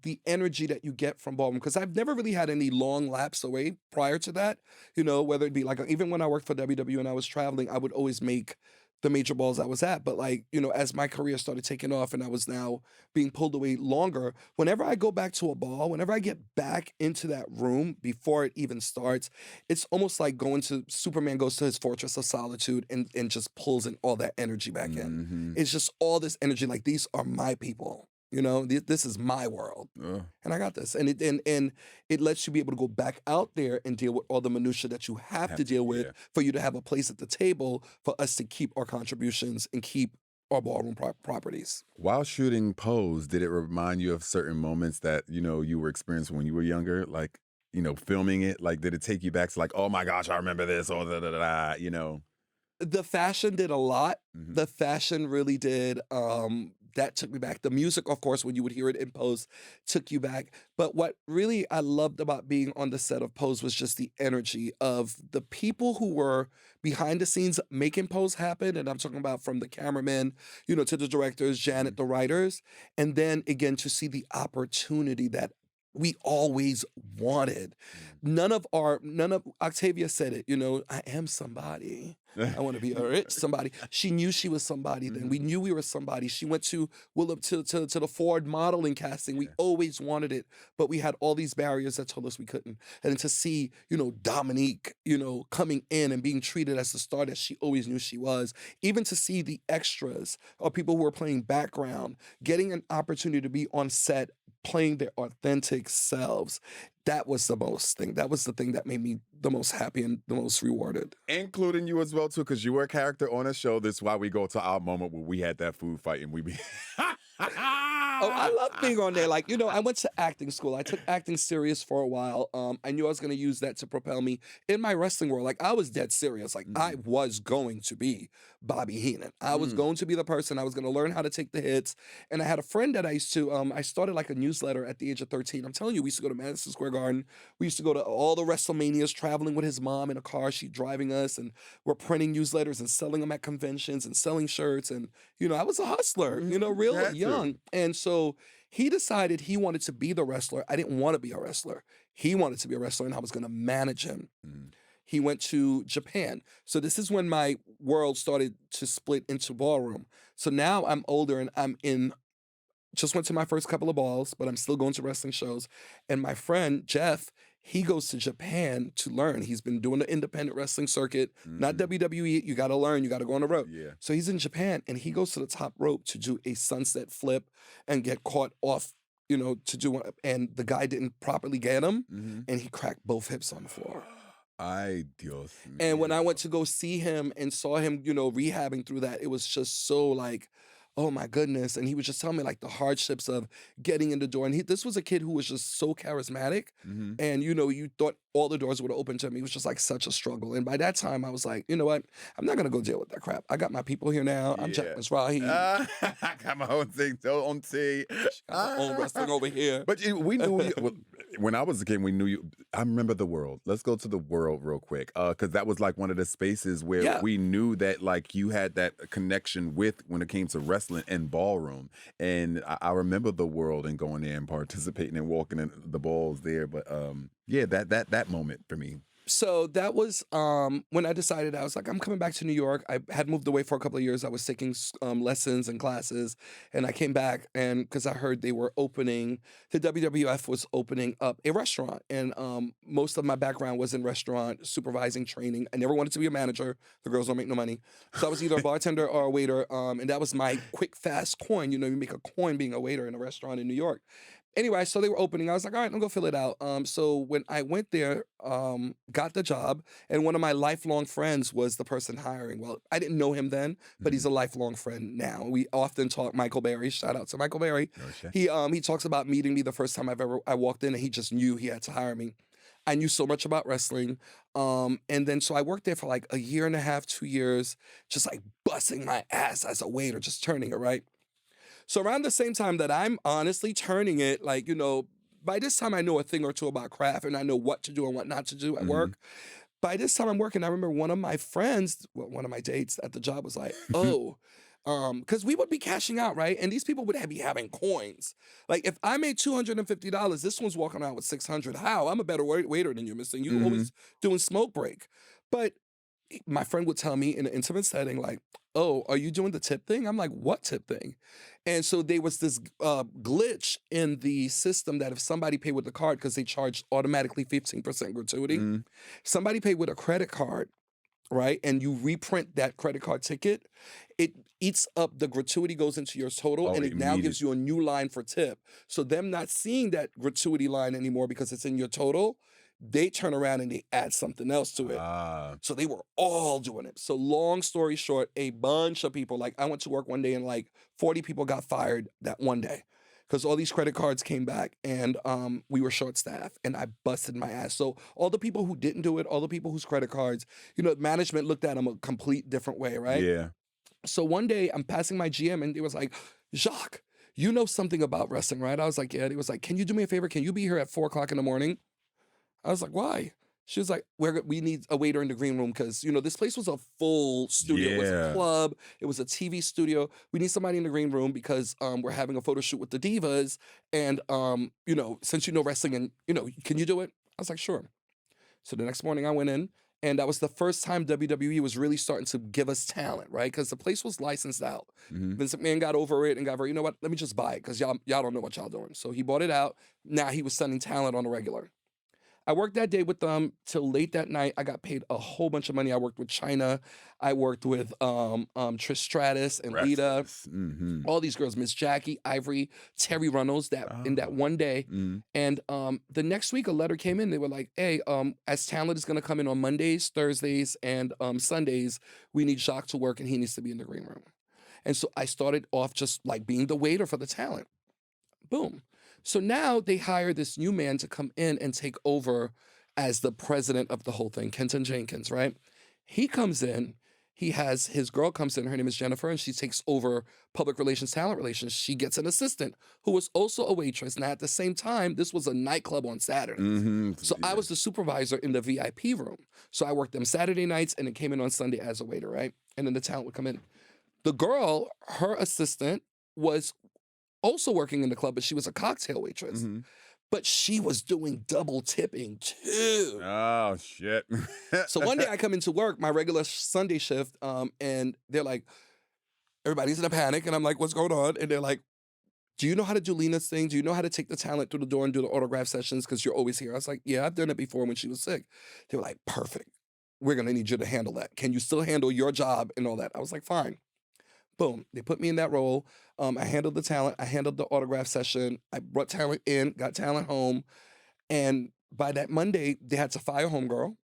the energy that you get from Ballroom, because I've never really had any long lapse away prior to that, whether it be like, even when I worked for WW and I was traveling, I would always make the major balls I was at. But like, as my career started taking off and I was now being pulled away longer, whenever I go back to a ball, whenever I get back into that room before it even starts, it's almost like Superman goes to his fortress of solitude and just pulls in all that energy back in. It's just all this energy, like, these are my people. You know, this is my world, Ugh. and I got this. And it lets you be able to go back out there and deal with all the minutia that you have to deal with yeah. for you to have a place at the table for us to keep our contributions and keep our ballroom properties. While shooting Pose, did it remind you of certain moments that, you were experiencing when you were younger? Like, filming it? Like, did it take you back to like, oh my gosh, I remember this, or da da da da, The fashion did a lot. Mhm. The fashion really did. That took me back. The music, of course, when you would hear it in Pose, took you back. But what really I loved about being on the set of Pose was just the energy of the people who were behind the scenes making Pose happen. And I'm talking about from the cameramen, to the directors, Janet, the writers, and then again to see the opportunity that we always wanted. None of Octavia said it, I am somebody. I want to be a rich somebody. She knew she was somebody then. We knew we were somebody. She went to to the Ford modeling casting. We always wanted it, but we had all these barriers that told us we couldn't. And then to see, Dominique, coming in and being treated as the star that she always knew she was, even to see the extras or people who were playing background, getting an opportunity to be on set playing their authentic selves. That was the most thing. That was the thing that made me the most happy and the most rewarded. Including you as well, too, because you were a character on a show. This is why we go to our moment where we had that food fight and we be... Oh, I love being on there. Like, I went to acting school. I took acting serious for a while. I knew I was going to use that to propel me in my wrestling world. Like, I was dead serious. Like, I was going to be Bobby Heenan. I was going to be the person. I was going to learn how to take the hits. And I had a friend that I used to, I started like a newsletter at the age of 13. I'm telling you, we used to go to Madison Square Garden. We used to go to all the WrestleManias, traveling with his mom in a car. She driving us, and we're printing newsletters and selling them at conventions and selling shirts. And, I was a hustler, real young. And so he decided he wanted to be the wrestler. I didn't want to be a wrestler. He wanted to be a wrestler, and I was going to manage him. He went to Japan. So this is when my world started to split into ballroom. So now I'm older and just went to my first couple of balls, but I'm still going to wrestling shows. And my friend, Jeff, he goes to Japan to learn. He's been doing the independent wrestling circuit, not WWE. You got to learn. You got to go on the road. Yeah. So he's in Japan, and he goes to the top rope to do a sunset flip and get caught off, to do one. And the guy didn't properly get him, and he cracked both hips on the floor. Ay, Dios And when I mío. went to go see him and saw him, rehabbing through that, it was just so like, oh my goodness. And he was just telling me like the hardships of getting in the door. And this was a kid who was just so charismatic. And, you thought all the doors would open to him. He was just like such a struggle. And by that time, I was like, you know what? I'm not going to go deal with that crap. I got my people here now. I'm Jack Mizrahi. I got my own thing, on tea. Got my own wrestling over here. But we knew you. Well, when I was a kid, we knew you. I remember the world. Let's go to the world real quick, because that was like one of the spaces where we knew that like you had that connection with when it came to wrestling and ballroom. And I remember the world and going there and participating and walking in the balls there. But that moment for me. So that was when I decided I was like, I'm coming back to New York. I had moved away for a couple of years. I was taking lessons and classes, and I came back, and because I heard they were opening, the WWF was opening up a restaurant, and most of my background was in restaurant supervising, training. I never wanted to be a manager. The girls don't make no money, so I was either a bartender or a waiter, and that was my quick, fast coin. You make a coin being a waiter in a restaurant in New York. Anyway, so they were opening. I was like, all right, I'm going to go fill it out. So when I went there, got the job, and one of my lifelong friends was the person hiring. Well, I didn't know him then, but he's a lifelong friend now. We often talk. Michael Berry, shout out to Michael Berry. He talks about meeting me the first time I walked in, and he just knew he had to hire me. I knew so much about wrestling. And then so I worked there for like a year and a half, 2 years, just like busting my ass as a waiter, just turning it, right? So around the same time that I'm honestly turning it, like, by this time I know a thing or two about craft, and I know what to do and what not to do at work. By this time I'm working, I remember one of my friends, one of my dates at the job was like, because we would be cashing out, right? And these people would be having coins. Like if I made $250, this one's walking around with 600. How? I'm a better waiter than you, mister. You always doing smoke break. But my friend would tell me in an intimate setting, like, oh, are you doing the tip thing? I'm like, what tip thing? And so there was this glitch in the system that if somebody paid with the card, because they charged automatically 15% gratuity, somebody paid with a credit card, right? And you reprint that credit card ticket, it eats up the gratuity, goes into your total, and it now gives you a new line for tip. So them not seeing that gratuity line anymore because it's in your total, they turn around and they add something else to it. So they were all doing it. So long story short, a bunch of people, like I went to work one day and like 40 people got fired that one day because all these credit cards came back and we were short staffed and I busted my ass. So all the people who didn't do it, all the people whose credit cards, management looked at them a complete different way, right? Yeah. So one day I'm passing my GM and it was like, Jacques, you know something about wrestling, right? I was like, yeah. And he was like, can you do me a favor? Can you be here at 4 o'clock in the morning? I was like, why? She was like, we need a waiter in the green room because, this place was a full studio. It was a club. It was a TV studio. We need somebody in the green room because we're having a photo shoot with the divas. And, since you know wrestling and, can you do it? I was like, sure. So the next morning I went in and that was the first time WWE was really starting to give us talent, right? Because the place was licensed out. Vince McMahon got over it and got very, you know what? Let me just buy it because y'all don't know what y'all doing. So he bought it out. Now he was sending talent on the regular. I worked that day with them till late that night. I got paid a whole bunch of money. I worked with China. I worked with Trish Stratus and Lita. All these girls, Miss Jackie, Ivory, Terry Runnels, in that one day. And the next week, a letter came in. They were like, hey, as talent is going to come in on Mondays, Thursdays, and Sundays, we need Jacques to work and he needs to be in the green room. And so I started off just like being the waiter for the talent. Boom. So now they hire this new man to come in and take over as the president of the whole thing, Kenton Jenkins, right? He comes in, his girl comes in, her name is Jennifer, and she takes over public relations, talent relations. She gets an assistant who was also a waitress. Now at the same time, this was a nightclub on Saturday. So I was the supervisor in the VIP room. So I worked them Saturday nights and it came in on Sunday as a waiter, right? And then the talent would come in. The girl, her assistant, was also working in the club, but she was a cocktail waitress. But she was doing double tipping too. Oh, shit. So one day I come into work, my regular Sunday shift, and they're like, everybody's in a panic. And I'm like, what's going on? And they're like, do you know how to do Lena's thing? Do you know how to take the talent through the door and do the autograph sessions? Because you're always here. I was like, yeah, I've done it before when she was sick. They were like, perfect. We're going to need you to handle that. Can you still handle your job and all that? I was like, fine. Boom. They put me in that role. I handled the talent. I handled the autograph session. I brought talent in, got talent home. And by that Monday, they had to fire homegirl.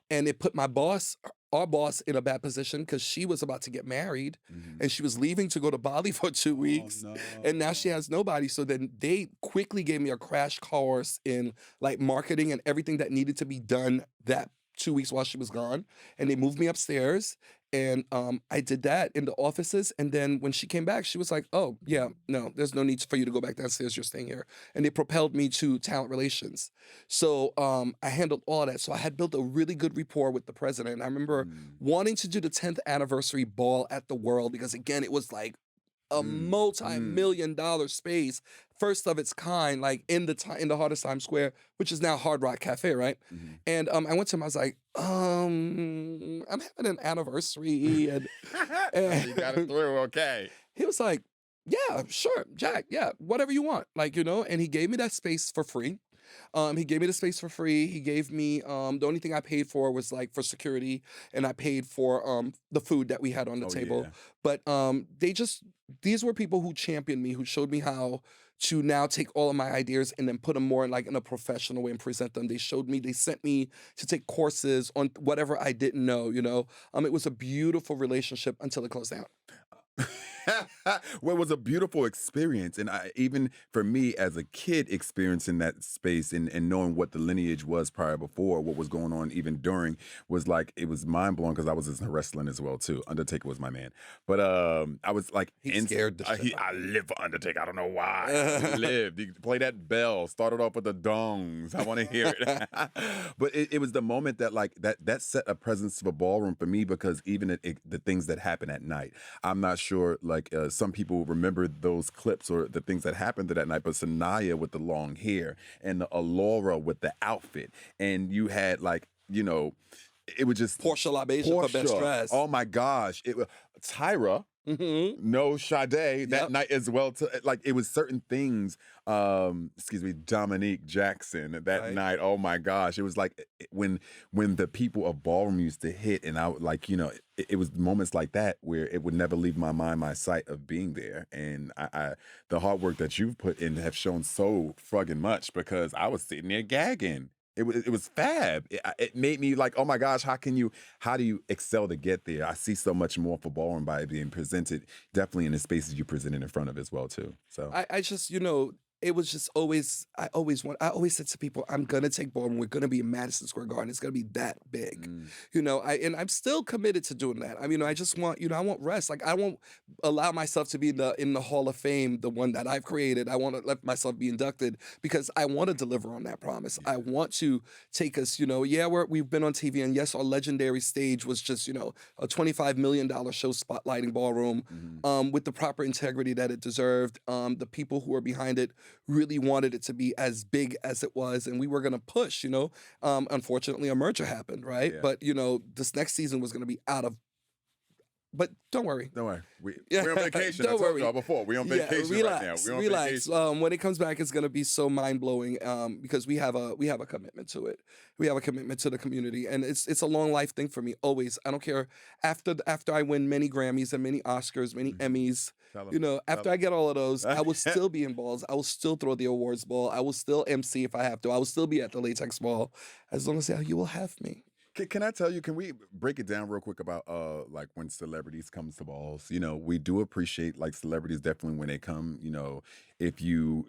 And it put our boss in a bad position because she was about to get married and she was leaving to go to Bali for 2 weeks. Oh, no. And now she has nobody. So then they quickly gave me a crash course in like marketing and everything that needed to be done that 2 weeks while she was gone. And they moved me upstairs. And I did that in the offices. And then when she came back, she was like, oh, yeah, no, there's no need for you to go back downstairs. You're staying here. And they propelled me to talent relations. So I handled all that. So I had built a really good rapport with the president. I remember wanting to do the 10th anniversary ball at the World because, again, it was like a multi-million-dollar space, first of its kind, like in the heart of Times Square, which is now Hard Rock Cafe, right? And I went to him, I was like, I'm having an anniversary. And you got it through, okay. He was like, yeah, sure, Jack, yeah, whatever you want. Like, and he gave me that space for free. He gave me the space for free. He gave me, the only thing I paid for was like for security and I paid for the food that we had on the table. Yeah. But these were people who championed me, who showed me how to now take all of my ideas and then put them more in a professional way and present them. They sent me to take courses on whatever I didn't know, It was a beautiful relationship until it closed down. Well, it was a beautiful experience. And even for me as a kid experiencing that space and knowing what the lineage was prior before, what was going on even during, was like, it was mind blowing because I was in wrestling as well too. Undertaker was my man. But I was like, scared the shit I live for Undertaker. I don't know why. I lived. He play that bell. Started off with the dongs. I want to hear it. But it was the moment that that set a presence of a ballroom for me because even the things that happen at night, I'm not sure some people remember those clips or the things that happened to that night, but Sanaya with the long hair and the Alora with the outfit. And you had it was just Portia LaBeija for Best Portia. Dress. Oh my gosh. It was Tyra. No Sadè that Yep. night as well. Like it was certain things. Excuse me, Dominique Jackson that Right. night. Oh my gosh, it was like when the people of Ballroom used to hit, and I would like it was moments like that where it would never leave my mind, my sight of being there. And I the hard work that you've put in have shown so friggin' much because I was sitting there gagging. It was fab. It made me like, oh my gosh, how do you excel to get there? I see so much more for Ballroom by being presented, definitely in the spaces you presented in front of as well too. So I just, it was just always, I always said to people, I'm gonna take Ballroom. We're gonna be in Madison Square Garden. It's gonna be that big, and I'm still committed to doing that. I mean, I just want, I want rest. Like I won't allow myself to be in the Hall of Fame, the one that I've created. I want to let myself be inducted because I want to deliver on that promise. I want to take us, we've been on TV, and yes, our legendary stage was just, a $25 million show spotlighting Ballroom, with the proper integrity that it deserved. The people who are behind it really wanted it to be as big as it was, and we were going to push. Unfortunately, a merger happened, right? Yeah. But this next season was going to be out of. But don't worry. Don't worry. We're on vacation. I Don't told worry. y'all before. We're on vacation relax, right now. We're on relax. vacation. When it comes back, it's gonna be so mind blowing. Because we have a commitment to it. We have a commitment to the community, and it's a long life thing for me. Always. I don't care after I win many Grammys and many Oscars, many Emmys. Tell 'em. After I get all of those, I will still be in balls. I will still throw the awards ball. I will still MC if I have to. I will still be at the latex ball, as long as you will have me. Can I tell you, can we break it down real quick about like when celebrities comes to balls? We do appreciate like celebrities definitely when they come, if you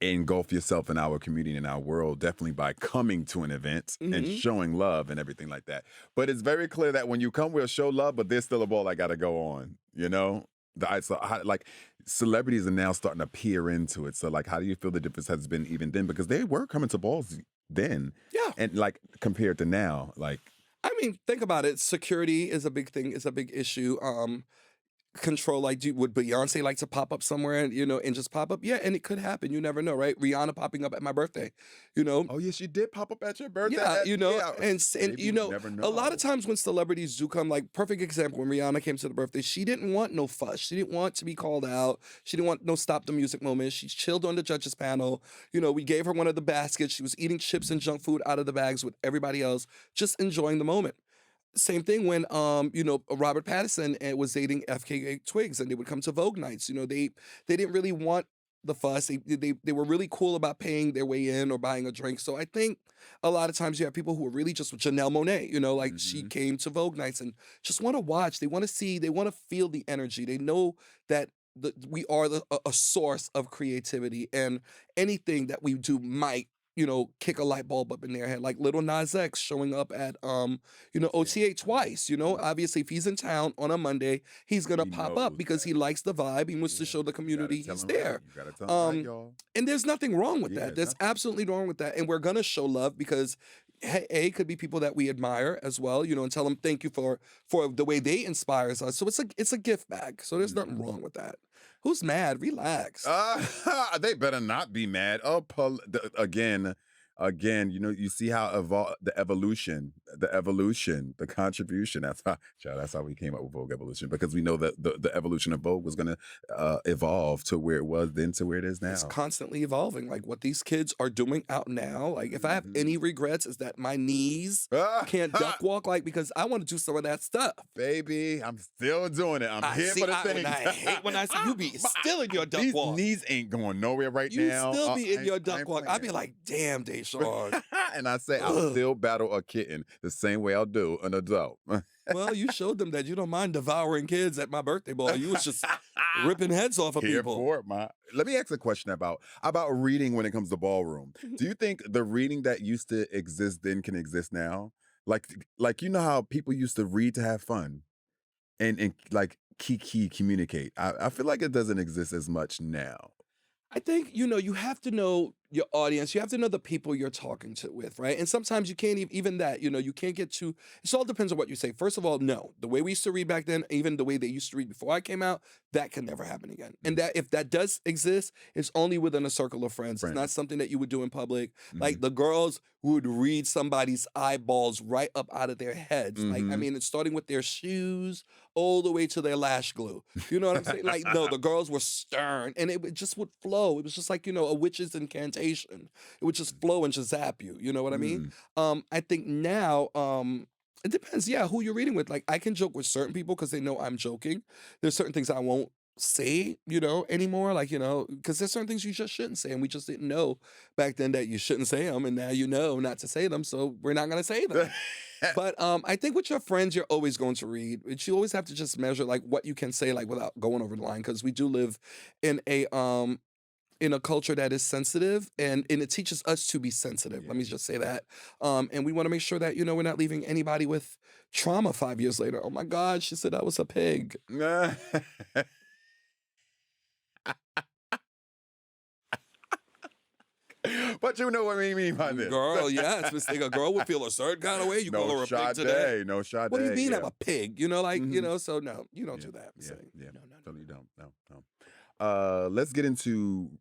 engulf yourself in our community, in our world, definitely by coming to an event and showing love and everything like that. But it's very clear that when you come, we'll show love, but there's still a ball I gotta go on, like celebrities are now starting to peer into it. So like, how do you feel the difference has been even then? Because they were coming to balls then. Yeah. And like compared to now, like I mean, think about it. Security is a big thing. Is a big issue. Control, like, would Beyonce like to pop up somewhere and just pop up? Yeah, and it could happen. You never know, right? Rihanna popping up at my birthday, oh yeah, she did pop up at your birthday. Yeah, and Maybe you never a lot of know. times when celebrities do come, like perfect example, when Rihanna came to the birthday, she didn't want no fuss. She didn't want to be called out. She didn't want no stop the music moment. She chilled on the judges panel. We gave her one of the baskets. She was eating chips and junk food out of the bags with everybody else, just enjoying the moment. Same thing when Robert Pattinson was dating FKA Twigs, and they would come to Vogue nights. They didn't really want the fuss. They were really cool about paying their way in or buying a drink. So I think a lot of times you have people who are really just with Janelle Monáe, like she came to Vogue nights and just want to watch. They want to see, they want to feel the energy. They know that we are a source of creativity, and anything that we do might kick a light bulb up in their head. Like Little Nas X showing up at OTA twice. Obviously if he's in town on a Monday, he's gonna He pop knows up because that. he likes the vibe. He wants to show the community Tell he's 'em there. right. You gotta tell 'em right, y'all. And there's nothing wrong with Yeah, that. There's nothing. absolutely wrong with that. And we're gonna show love because A, could be people that we admire as well, and tell them thank you for the way they inspires us. So it's a gift bag. So there's nothing wrong with that. Who's mad? Relax. They better not be mad. Again, you see how the evolution, the contribution. That's how we came up with Vogue Evolution, because we know that the evolution of Vogue was going to evolve to where it was then to where it is now. It's constantly evolving. Like what these kids are doing out now. Like if I have any regrets, is that my knees can't duck walk. Like because I want to do some of that stuff. Baby, I'm still doing it. I'm here for the thing. I hate when I see you be still in your duck These walk. knees ain't going nowhere right You now. still be in your I duck ain't walk. I'd be playing. like, damn, Dashaun. And I say I'll still battle a kitten the same way I'll do an adult. Well, you showed them that you don't mind devouring kids at my birthday ball. You was just ripping heads off of Here people. for it, Let me ask a question about reading when it comes to Ballroom. Do you think the reading that used to exist then can exist now? Like how people used to read to have fun and like key communicate. I feel like it doesn't exist as much now. I think, you have to know your audience. You have to know the people you're talking to with, right? And sometimes you can't even that, you can't get too. It all depends on what you say. First of all, no, the way we used to read back then, even the way they used to read before I came out, that can never happen again. And that if that does exist, it's only within a circle of friends. It's not something that you would do in public. Like the girls would read somebody's eyeballs right up out of their heads. Like, I mean, it's starting with their shoes all the way to their lash glue. You know what I'm saying? Like, no, the girls were stern and it just would flow. It was just like, a witch's incantation. It would just flow and just zap you. You know what I mean? I think now, it depends, yeah, who you're reading with. Like, I can joke with certain people because they know I'm joking. There's certain things I won't say, anymore. Like, because there's certain things you just shouldn't say. And we just didn't know back then that you shouldn't say them. And now you know not to say them. So we're not going to say them. But I think with your friends, you're always going to read. But you always have to just measure like what you can say, like without going over the line. Because we do live in a culture that is sensitive and it teaches us to be sensitive. Let me just say that. And we want to make sure that, we're not leaving anybody with trauma 5 years later. Oh my God, she said I was a pig. But you know what I mean by this. Girl, yes. Mistake. A girl would feel a certain kind of way. You call her a pig today. No Sadè. What do you mean I'm a pig? So no, you don't do that. Yeah. No, you don't. No. Let's get into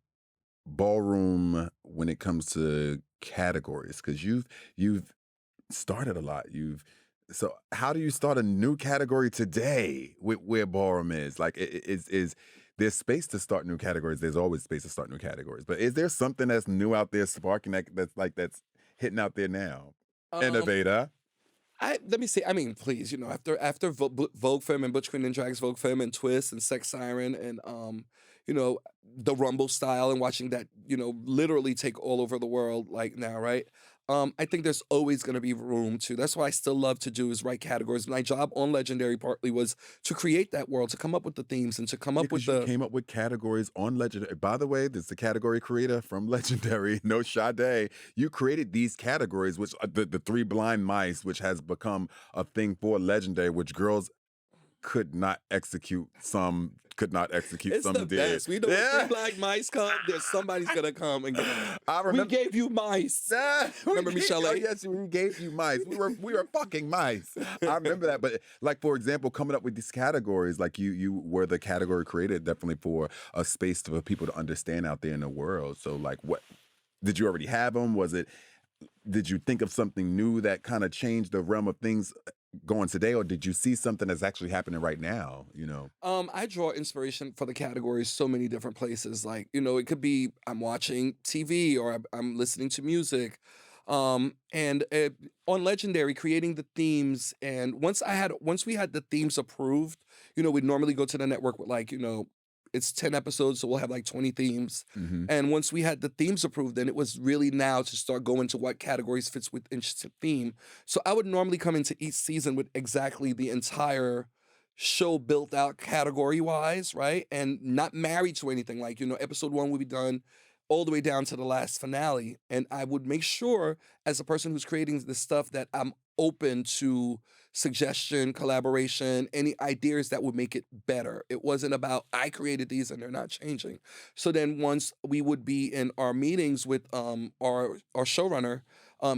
Ballroom when it comes to categories, because you've started a lot. So how do you start a new category today with where Ballroom is? Like, is there's space to start new categories? There's always space to start new categories. But is there something that's new out there sparking that's hitting out there now? Innovator. Let me see. I mean, please, after Vogue Femme and Butch Queen and Drag's Vogue Femme and Twist and Sex Siren and the Rumble style and watching that, literally take all over the world like now, right? I think there's always going to be room to. That's why I still love to do is write categories. My job on Legendary partly was to create that world, to come up with the themes and to come up with you came up with categories on Legendary. By the way, this is the category creator from Legendary, No Sadè. You created these categories, which are the three blind mice, which has become a thing for Legendary, which girls could not execute. Some could not execute. It's some the did. best. We know when three black mice come, there's somebody's gonna come and go. We gave you mice. Remember Michelle? Oh, yes, we gave you mice. We were fucking mice. I remember that. But like, for example, coming up with these categories, like you were the category creator, definitely for a space for people to understand out there in the world. So like, what did you already have them? Did you think of something new that kind of changed the realm of things going today, or did you see something that's actually happening right now? I draw inspiration for the categories so many different places. Like, it could be I'm watching TV or I'm listening to music. And on Legendary, creating the themes. And once we had the themes approved, we'd normally go to the network with like, it's 10 episodes, so we'll have like 20 themes. And once we had the themes approved, then it was really now to start going to what categories fits with each theme. So I would normally come into each season with exactly the entire show built out category-wise, right? And not married to anything. Like, episode 1 will be done all the way down to the last finale. And I would make sure, as a person who's creating this stuff, that I'm open to suggestion, collaboration, any ideas that would make it better. It wasn't about I created these and they're not changing. So then once we would be in our meetings with our showrunner,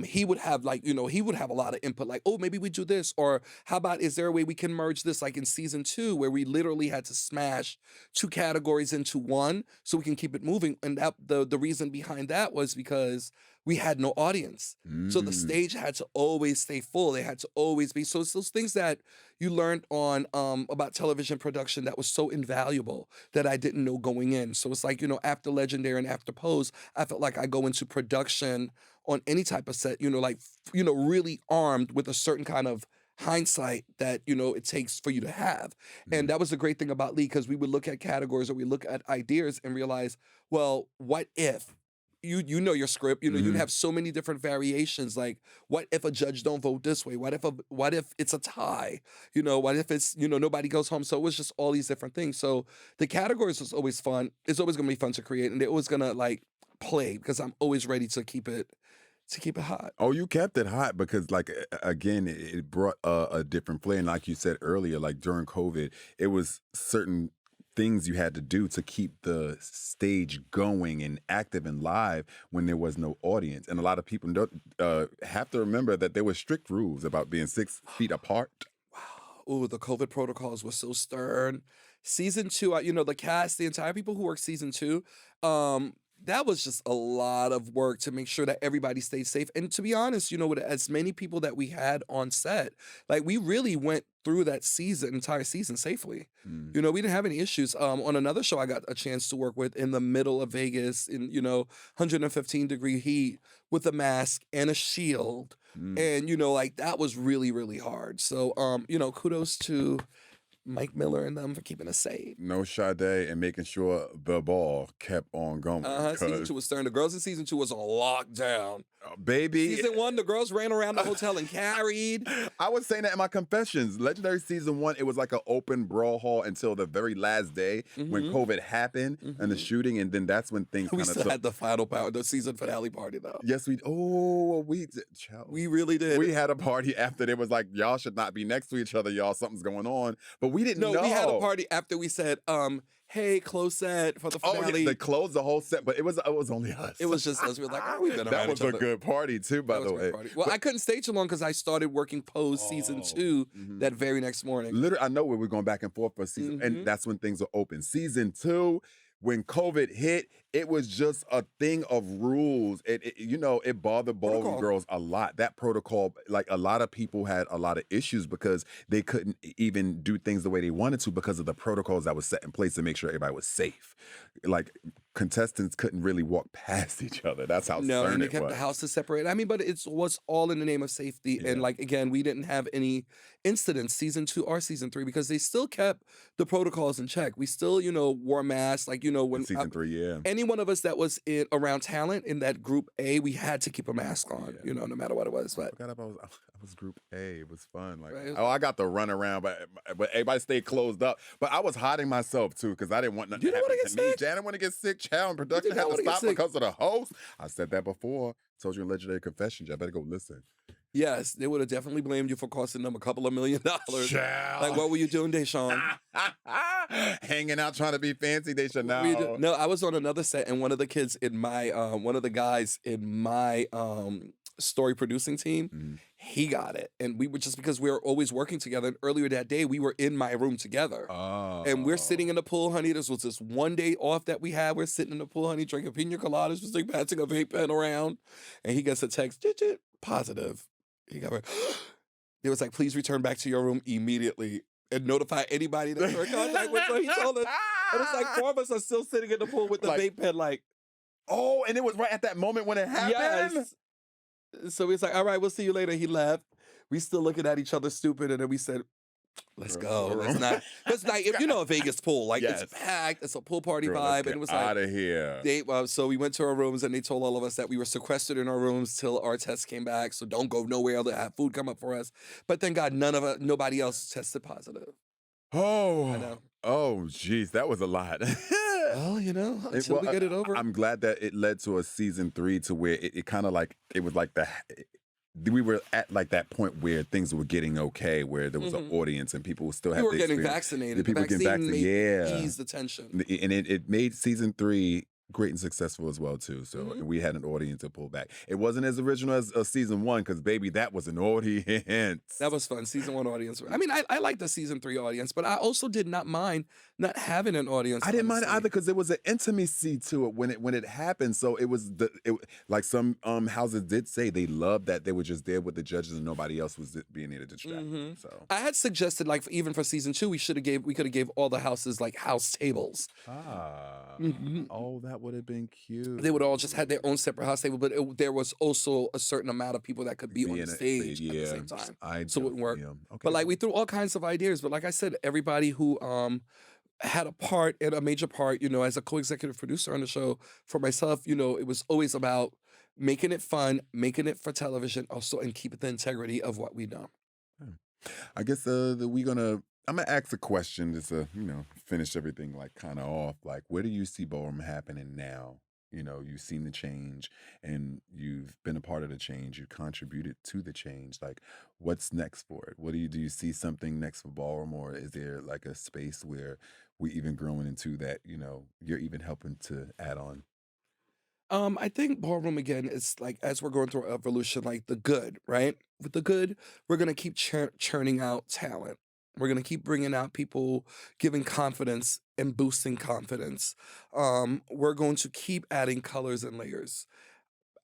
he would have he would have a lot of input, like, oh, maybe we do this, or how about, is there a way we can merge this, like in season 2, where we literally had to smash 2 categories into one so we can keep it moving. And that the reason behind that was because we had no audience. So the stage had to always stay full. They had to always be. So it's those things that you learned on about television production that was so invaluable that I didn't know going in. So it's like, after Legendary and after Pose, I felt like I go into production on any type of set, really armed with a certain kind of hindsight that, it takes for you to have. And that was the great thing about Lee, because we would look at categories or we look at ideas and realize, well, what if? You know your script, you'd have so many different variations. Like, what if a judge don't vote this way? What if it's a tie? What if it's, nobody goes home? So it was just all these different things. So the categories was always fun. It's always gonna be fun to create, and they're always gonna like play, because I'm always ready to keep it hot. Oh, you kept it hot because, like, again, it brought a different flair. And like you said earlier, like during COVID, it was certain things you had to do to keep the stage going and active and live when there was no audience. And a lot of people don't have to remember that there were strict rules about being 6 feet apart. Wow. Ooh, the COVID protocols were so stern. Season 2, the cast, the entire people who worked season 2, that was just a lot of work to make sure that everybody stayed safe. And to be honest, with as many people that we had on set, like we really went through that entire season safely. Mm. We didn't have any issues. On another show I got a chance to work with in the middle of Vegas in, 115-degree heat with a mask and a shield. Mm. And, like that was really, really hard. So, kudos to Mike Miller and them for keeping us safe. No Sadè and making sure the ball kept on going. Season 2 was stern. The girls in season 2 was on lockdown. Baby. Season 1, the girls ran around the hotel and carried. I was saying that in my confessions. Legendary season 1, it was like an open brawl hall until the very last day when COVID happened and the shooting, and then that's when things We kind of still had the final power, the season finale party though. Yes, we We really did. We had a party after. They was like, y'all should not be next to each other, y'all. Something's going on. But we didn't know. No, we had a party after we said, hey, close set for the finale. Oh, yeah, they closed the whole set, but it was only us. It was just us. We were like, we've been around That was each a other. good party too, by the way. Well, I couldn't stay too long because I started working post season 2 that very next morning. Literally, I know we were going back and forth for season, and that's when things are open. Season 2, when COVID hit, it was just a thing of rules. It bothered ballroom girls a lot. That protocol, like a lot of people had a lot of issues because they couldn't even do things the way they wanted to because of the protocols that was set in place to make sure everybody was safe. Like contestants couldn't really walk past each other. That's how No, stern and they it kept was. the houses separated. I mean, but it was all in the name of safety. And like again, we didn't have any incidents season 2 or season 3 because they still kept the protocols in check. We still, wore masks. Like when Season 3, yeah. Any one of us that was around talent in that group A, we had to keep a mask on. No matter what it was. But I forgot I was group A. It was fun. Like, right. I got to run around, but everybody stayed closed up. But I was hiding myself too because I didn't want nothing to happen to me. Janet want to get sick. Chow and production had to stop because of the host. I said that before. Told you in Legendary Confessions. I better go listen. Yes, they would have definitely blamed you for costing them a couple of $1 million. Chow. Like, what were you doing, Dashaun? Hanging out trying to be fancy, Dashaun. No, I was on another set, and one of the kids in my, one of the guys in my story producing team, he got it. And we were just because we were always working together. And earlier that day, we were in my room together. Oh. And we're sitting in the pool, honey. This was this one day off that we had. We're sitting in the pool, honey, drinking pina coladas, just like passing a vape pen around. And he gets a text, positive. He got it was like, please return back to your room immediately and notify anybody that you're in contact with. So he told us. And it's like 4 of us are still sitting in the pool with the vape pen, like. Oh, and it was right at that moment when it happened? Yes. So he's like, all right, we'll see you later. He left. We still looking at each other stupid. And then we said, let's go. Let's not. Because like, if a Vegas pool, like it's packed. It's a pool party vibe. And it was like. Out of here. So we went to our rooms and they told all of us that we were sequestered in our rooms till our tests came back. So don't go nowhere. They'll have food come up for us. But thank God nobody else tested positive. Oh. I know. Oh, geez. That was a lot. Well, until we get it over. I'm glad that it led to a season 3 to where it kind of like, it was like we were at like that point where things were getting okay, where there was an audience and people still had. People were getting vaccinated. People getting vaccinated. Eased the tension. And it made season 3 great and successful as well too. So we had an audience to pull back. It wasn't as original as season 1 because baby, that was an audience. That was fun. Season 1 audience. I mean, I like the season 3 audience, but I also did not mind not having an audience. I didn't mind it either because there was an intimacy to it when it happened. So it was like some houses did say they loved that they were just there with the judges and nobody else was being there to distract them. So I had suggested like even for season 2 we could have gave all the houses like house tables. Oh, that would have been cute. They would all just had their own separate house table, but there was also a certain amount of people that could be on the stage at the same time. So it wouldn't work. Okay. But like we threw all kinds of ideas. But like I said, everybody who had a part and a major part, as a co-executive producer on the show for myself, it was always about making it fun, making it for television also, and keeping the integrity of what we know. I guess I'm gonna ask a question just to, finish everything like kind of off. Like, where do you see Ballroom happening now? You know, you've seen the change and you've been a part of the change. You contributed to the change. Like, what's next for it? Do you see something next for Ballroom, or is there like a space where we're even growing into that, you know, you're even helping to add on? I think ballroom again is like as we're going through our evolution, like the good, right? With the good, we're gonna keep churning out talent. We're gonna keep bringing out people, giving confidence and boosting confidence. We're going to keep adding colors and layers.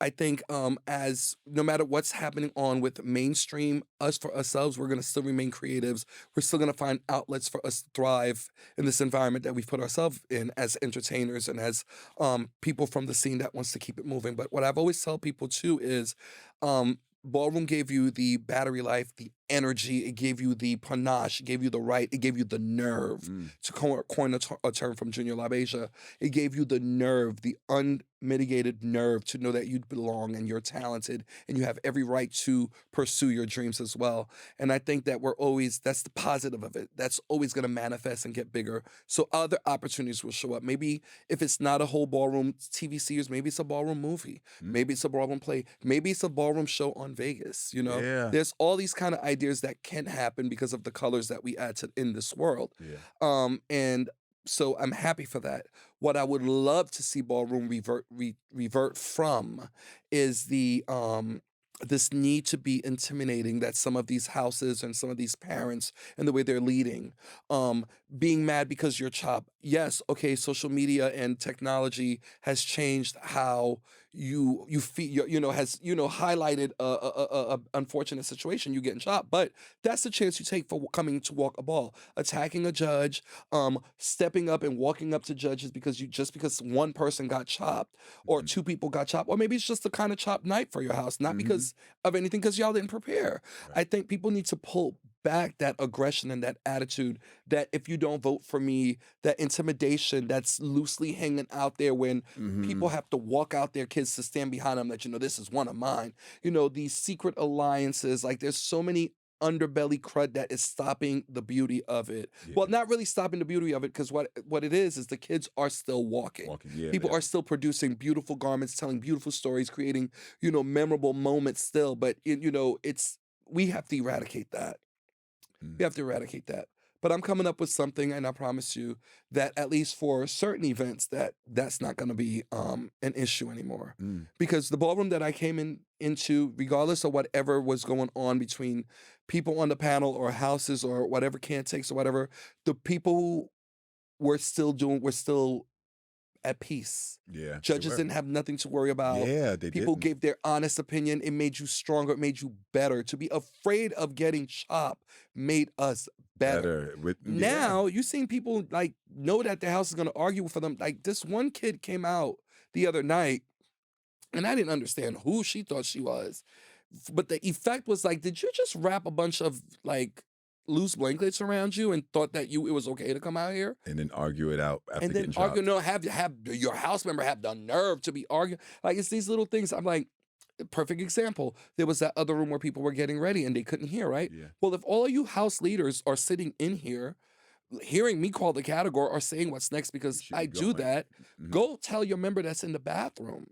I think as no matter what's happening on with mainstream, us for ourselves, we're gonna still remain creatives. We're still gonna find outlets for us to thrive in this environment that we've put ourselves in as entertainers and as people from the scene that wants to keep it moving. But what I've always tell people too is ballroom gave you the battery life, the energy, it gave you the panache, it gave you the right, it gave you the nerve Mm. to coin a term from Junior LaBeija. It gave you the nerve, the unmitigated nerve to know that you belong and you're talented and you have every right to pursue your dreams as well. And I think that that's the positive of it. That's always going to manifest and get bigger. So other opportunities will show up. Maybe if it's not a whole ballroom TV series, maybe it's a ballroom movie. Mm. Maybe it's a ballroom play. Maybe it's a ballroom show on Vegas. You know, Yeah. there's all these kind of ideas that can happen because of the colors that we add to in this world. Yeah. And so I'm happy for that. What I would love to see ballroom revert from is the this need to be intimidating that some of these houses and some of these parents and the way they're leading, being mad because you're chopped. Yes, okay, social media and technology has changed how you feel, has highlighted a unfortunate situation, you getting chopped, but that's the chance you take for coming to walk a ball, attacking a judge, stepping up and walking up to judges because one person got chopped or Mhm. two people got chopped, or maybe it's just a kind of chopped night for your house, not Mhm. because of anything, because y'all didn't prepare. Right. I think people need to pull back that aggression and that attitude that if you don't vote for me, that intimidation that's loosely hanging out there when people Mhm. have to walk out their kids to stand behind them that this is one of mine. These secret alliances, like there's so many underbelly crud that is stopping the beauty of it. Well, Yeah. not really stopping the beauty of it, because what it is the kids are still walking. Walking. Yeah. People Yeah. are still producing beautiful garments, telling beautiful stories, creating, memorable moments still. But we have to eradicate that. Mm. We have to eradicate that. But I'm coming up with something, and I promise you that at least for certain events, that's not going to be an issue anymore. Mm. Because the ballroom that I came into, regardless of whatever was going on between people on the panel or houses or whatever can takes or whatever, the people were still at peace. Yeah. They Judges were. didn't have nothing to worry about. Yeah, they People didn't. gave their honest opinion. It made you stronger. It made you better. To be afraid of getting chopped made us better. Yeah. Now you seen people like know that their house is gonna argue for them. Like this one kid came out the other night, and I didn't understand who she thought she was. But the effect was like, did you just wrap a bunch of like loose blankets around you and thought that it was okay to come out here? And then argue it out after And then getting argue, chopped. no, have your house member have the nerve to be arguing. Like it's these little things. I'm like, perfect example. There was that other room where people were getting ready and they couldn't hear, right? Yeah. Well, if all of you house leaders are sitting in here, hearing me call the category or saying what's next because should I be do going. that, Mhm. go tell your member that's in the bathroom,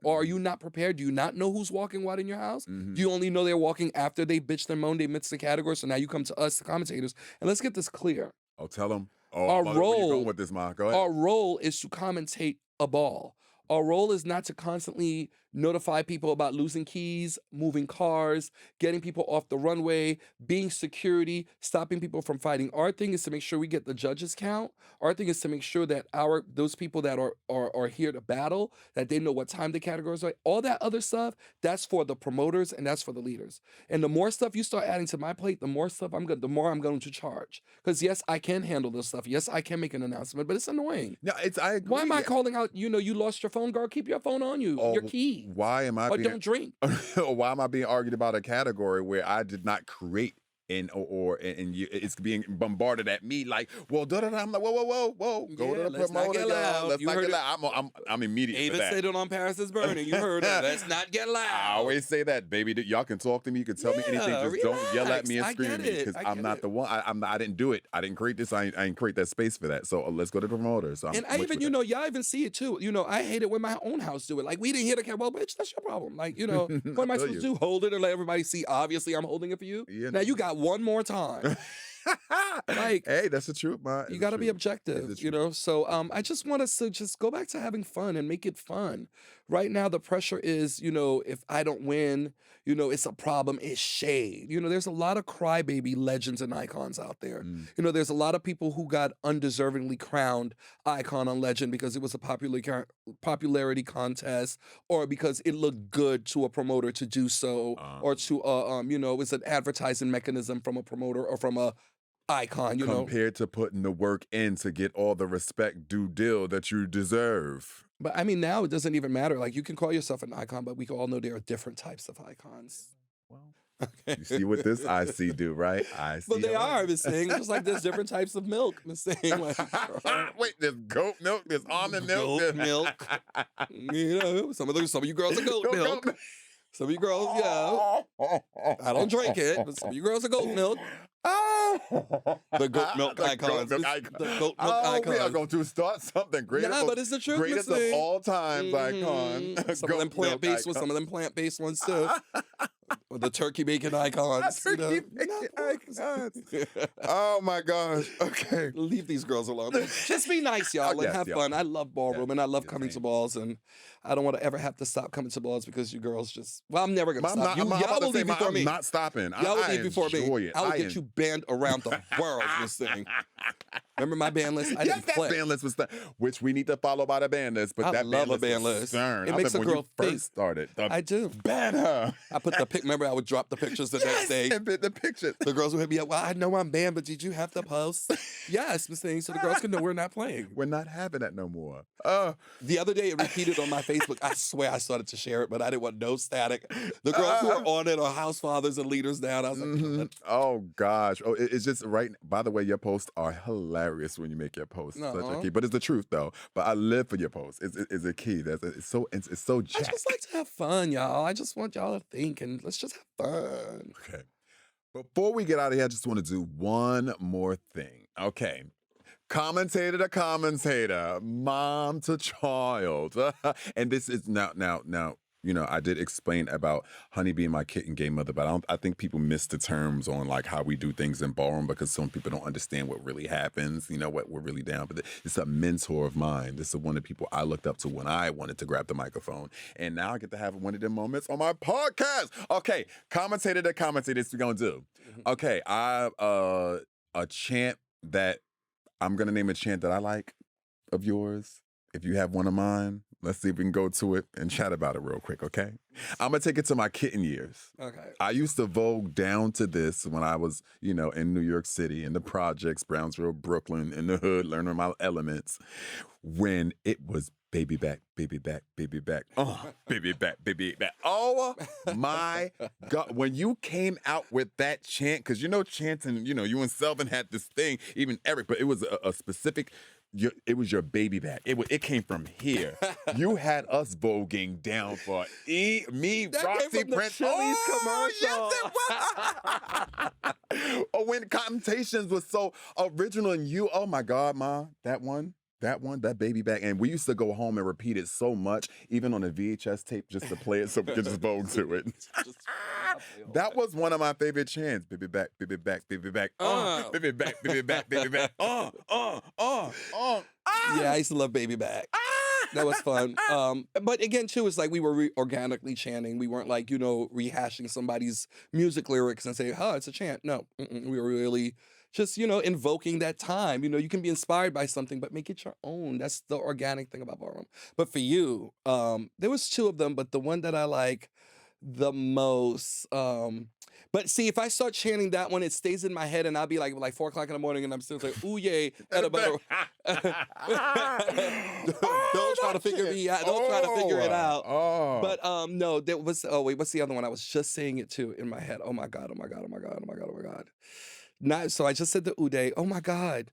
or are you not prepared? Do you not know who's walking what in your house? Mhm. Do you only know they're walking after they bitched and moaned, they missed the category? So now you come to us, the commentators, and let's get this clear. Oh, tell them. Oh, Our where you going role, with this, Ma? Go ahead. our role is to commentate a ball. Our role is not to constantly notify people about losing keys, moving cars, getting people off the runway, being security, stopping people from fighting. Our thing is to make sure we get the judges count. Our thing is to make sure that those people that are here to battle, that they know what time the categories are. All that other stuff, that's for the promoters and that's for the leaders. And the more stuff you start adding to my plate, the more I'm going to charge. Because yes, I can handle this stuff. Yes, I can make an announcement, but it's annoying. No, I agree. Why am I calling out, you lost your phone, girl? Keep your phone on you, your key. Why am I Or being don't drink. why am I being argued about a category where I did not create it's being bombarded at me like, well, da da da. I'm like, whoa, go to the let's not promoter, get y'all. loud. Let's You not heard get it. loud. I'm immediate Ava for that. said it on Paris is Burning. You heard it. Let's not get loud. I always say that, baby. Y'all can talk to me. You can tell me anything. Just don't yell at me and scream at me because I'm not the one. I didn't do it. I didn't create this. I didn't create that space for that. So let's go to the promoter. So And I even, y'all even see it too. I hate it when my own house do it. Like, we didn't hear the camera. Well, bitch, that's your problem. Like, what am I supposed to do? Hold it and let everybody see? Obviously, I'm holding it for you. Yeah. Now you got one more time. Like, hey, that's the truth, man. You got to be objective, So I just want us to just go back to having fun and make it fun. Right now, the pressure is, if I don't win, it's a problem. It's shade. There's a lot of crybaby legends and icons out there. There's a lot of people who got undeservingly crowned icon and legend because it was a popularity contest or because it looked good to a promoter to do so, or to it was an advertising mechanism from a promoter or from a icon, compared to putting the work in to get all the respect due deal that you deserve. But I mean, now it doesn't even matter. Like, you can call yourself an icon, but we all know there are different types of icons. Well, you see what this I see do, right? I see. But they are, Miss Thing. Just like there's different types of milk, Miss Thing. Like, wait, there's goat milk, there's almond milk. Goat milk. Some of you girls are goat milk. Some of you girls, I don't drink it, but some of you girls are goat milk. The goat milk icons. The goat milk icons. We are going to start something great. But it's the truth. Greatest of all times icon. Some of them plant-based ones, some of them plant-based ones too. Or the turkey bacon icons. Turkey bacon icons. Oh my gosh. Okay. Leave these girls alone. Just be nice, y'all, and have fun. I love ballroom and I love coming to balls, and I don't want to ever have to stop coming to balls because you girls just, I'm never going to stop. Y'all will leave before me. I'm not stopping. Y'all will leave before me. I will I get you banned around the world, this thing. Remember my ban list? I didn't play. That ban list was which we need to follow by the ban list, but I that love ban a ban list. list. It makes a girl think. Started. I do. Ban her. I put the pic. Remember, I would drop the pictures the next day. And the pictures. The girls would hit me up. Well, I know I'm banned, but did you have to post? Yes, Miss Thing, so the girls can know we're not playing. We're not having that no more. The other day, it repeated on my Facebook. I swear I started to share it, but I didn't want no static. The girls who are on it are house fathers and leaders now. I was like, oh gosh. Oh, it's just right. By the way, your posts are hilarious when you make your posts. Such a key, but it's the truth though. But I live for your posts. It's a key. It's so jacked. I just like to have fun, y'all. I just want y'all to think and let's just have fun. Okay. Before we get out of here, I just want to do one more thing. Okay. Commentator to commentator, mom to child. And this is now, I did explain about Honey being my kitten game mother, but I think people miss the terms on like how we do things in ballroom because some people don't understand what really happens, what we're really down. But it's a mentor of mine. This is one of the people I looked up to when I wanted to grab the microphone. And now I get to have one of them moments on my podcast. Okay, commentator to commentator, this we're going to do. Okay, a chant that, I'm going to name a chant that I like of yours. If you have one of mine, let's see if we can go to it and chat about it real quick, okay? I'm going to take it to my kitten years. Okay. I used to vogue down to this when I was, in New York City, in the projects, Brownsville, Brooklyn, in the hood, learning my elements, when it was baby back, baby back, baby back. Oh, baby back, baby back. Oh, my God. When you came out with that chant, because chanting, you and Selvin had this thing, even Eric, but it was a specific... it was your baby back. It came from here. You had us voguing down for me, that Roxy came from Prince. The Chili's commercial. Yes, it was. Oh, when Connotations was so original, and you, oh my God, Ma, that one, that baby back. And we used to go home and repeat it so much, even on a VHS tape, just to play it so we could just vogue to it. That was one of my favorite chants. Baby back, baby back, baby back. Baby back, baby back, baby back. Yeah, I used to love Baby Back. That was fun. But again, too, it's like we were organically chanting. We weren't like, rehashing somebody's music lyrics and saying, oh, it's a chant. No, we were really just, invoking that time. You can be inspired by something, but make it your own. That's the organic thing about ballroom. But for you, there was two of them, but the one that I like the most, but see, if I start chanting that one, it stays in my head, and I'll be like 4 o'clock in the morning, and I'm still like, ooh yay, and about. Don't try to figure me out. Don't try to figure it out. But no, there was. Oh wait, what's the other one? I was just saying it too in my head. Oh my God. Oh my God. Oh my God. Oh my God. Oh my God. God. Not so I just said to Uday, oh my God.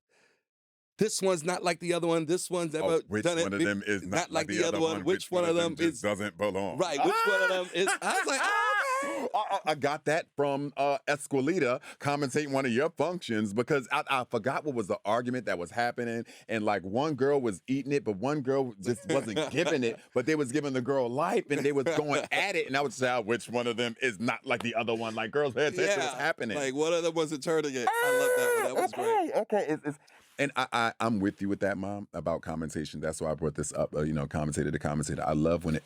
This one's not like the other one. This one's never which done one it. of them is not like the other one? Which one of them just is doesn't belong? right? Which one of them is? I was like, oh, okay. I got that from Esquilita commentating one of your functions because I forgot what was the argument that was happening, and like one girl was eating it, but one girl just wasn't giving it, but they was giving the girl life, and they was going at it, and I would say, which one of them is not like the other one? Like, girls, pay attention to what's happening. Like one of them wasn't turning it. I love that one. That was great. Okay. And I'm with you with that, Mom, about commentation. That's why I brought this up. Commentator to commentator. I love when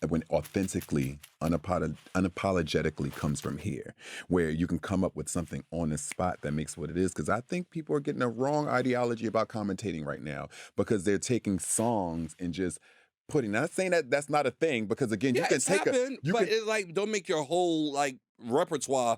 when authentically, unapologetically comes from here, where you can come up with something on the spot that makes what it is. Because I think people are getting a wrong ideology about commentating right now because they're taking songs and just putting. Not saying that that's not a thing, because again, you can take it like don't make your whole like repertoire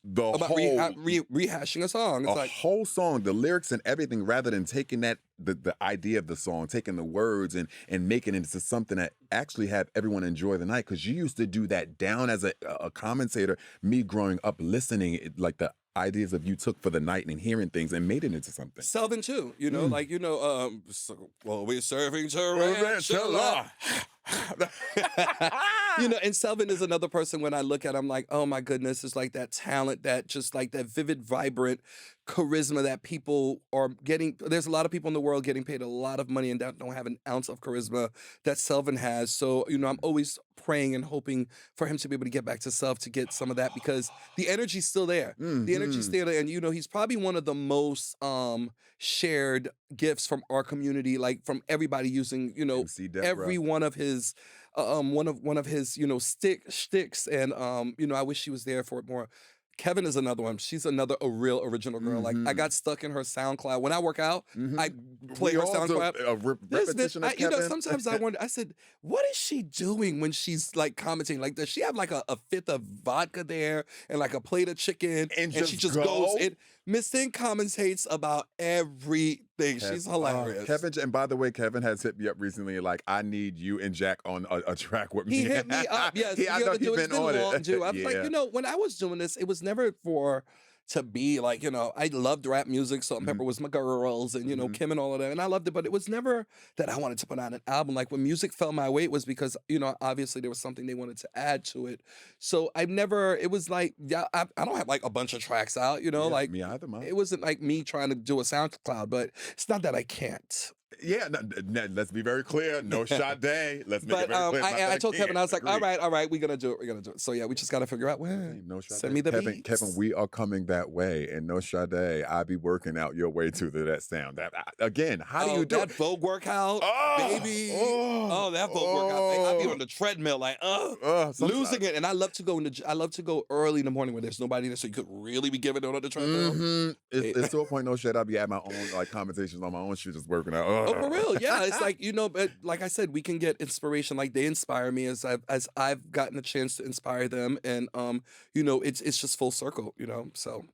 about rehashing a song. It's a whole song, the lyrics and everything, rather than taking that the idea of the song, taking the words and making it into something that actually have everyone enjoy the night. Because you used to do that down as a commentator. Me growing up listening, like the ideas of you took for the night and hearing things and made it into something. Selvin too, we're serving tarantula. And Selvin is another person when I look at him like, oh my goodness, it's like that talent, that just like that vivid, vibrant charisma that people are getting. There's a lot of people in the world getting paid a lot of money and don't have an ounce of charisma that Selvin has. So, I'm always praying and hoping for him to be able to get back to self, to get some of that, because the energy's still there. Mm-hmm. The energy's still there. And, he's probably one of the most shared gifts from our community, like from everybody using, every one of his one of his sticks, and I wish she was there for it more. Kevin is another one. She's a real original girl. Like, I got stuck in her SoundCloud. When I work out, I play her SoundCloud. Repetition of Kevin. Sometimes I wonder, I said, what is she doing when she's like commenting? Like, does she have like a fifth of vodka there and like a plate of chicken? And she just goes in. Miss Thing commentates about everything. She's hilarious. Kevin, and by the way, Kevin has hit me up recently. Like, I need you and Jack on a track with me. He hit me up. Yes, I know he's been on it. I was like, when I was doing this, it was never to be like, I loved rap music. Salt and Pepper was my girls, and Kim and all of that, and I loved it. But it was never that I wanted to put out an album. Like, when music fell my way, it was because obviously there was something they wanted to add to it. So I've never. It was like, I don't have like a bunch of tracks out. Like me either, Mom. It wasn't like me trying to do a SoundCloud, but it's not that I can't. Yeah, let's be very clear. No Sadè. Let's make it very clear. I told Kevin, I was like, all right, we're gonna do it. So yeah, we just gotta figure out when. No Sadè. Send me the beats. Kevin, we are coming that way, and No Sadè, I be working out your way to that sound. Again, how do you do that Vogue workout, baby? That Vogue workout. I be on the treadmill, like, losing it. And I love to go early in the morning when there's nobody there, so you could really be giving it on the treadmill. Mm-hmm. It's to a point, no shit. I be at my own like conversations on my own shit, just working out. Oh, for real, yeah. It's like, but like I said, we can get inspiration. Like, they inspire me as I've gotten a chance to inspire them, and it's just full circle, So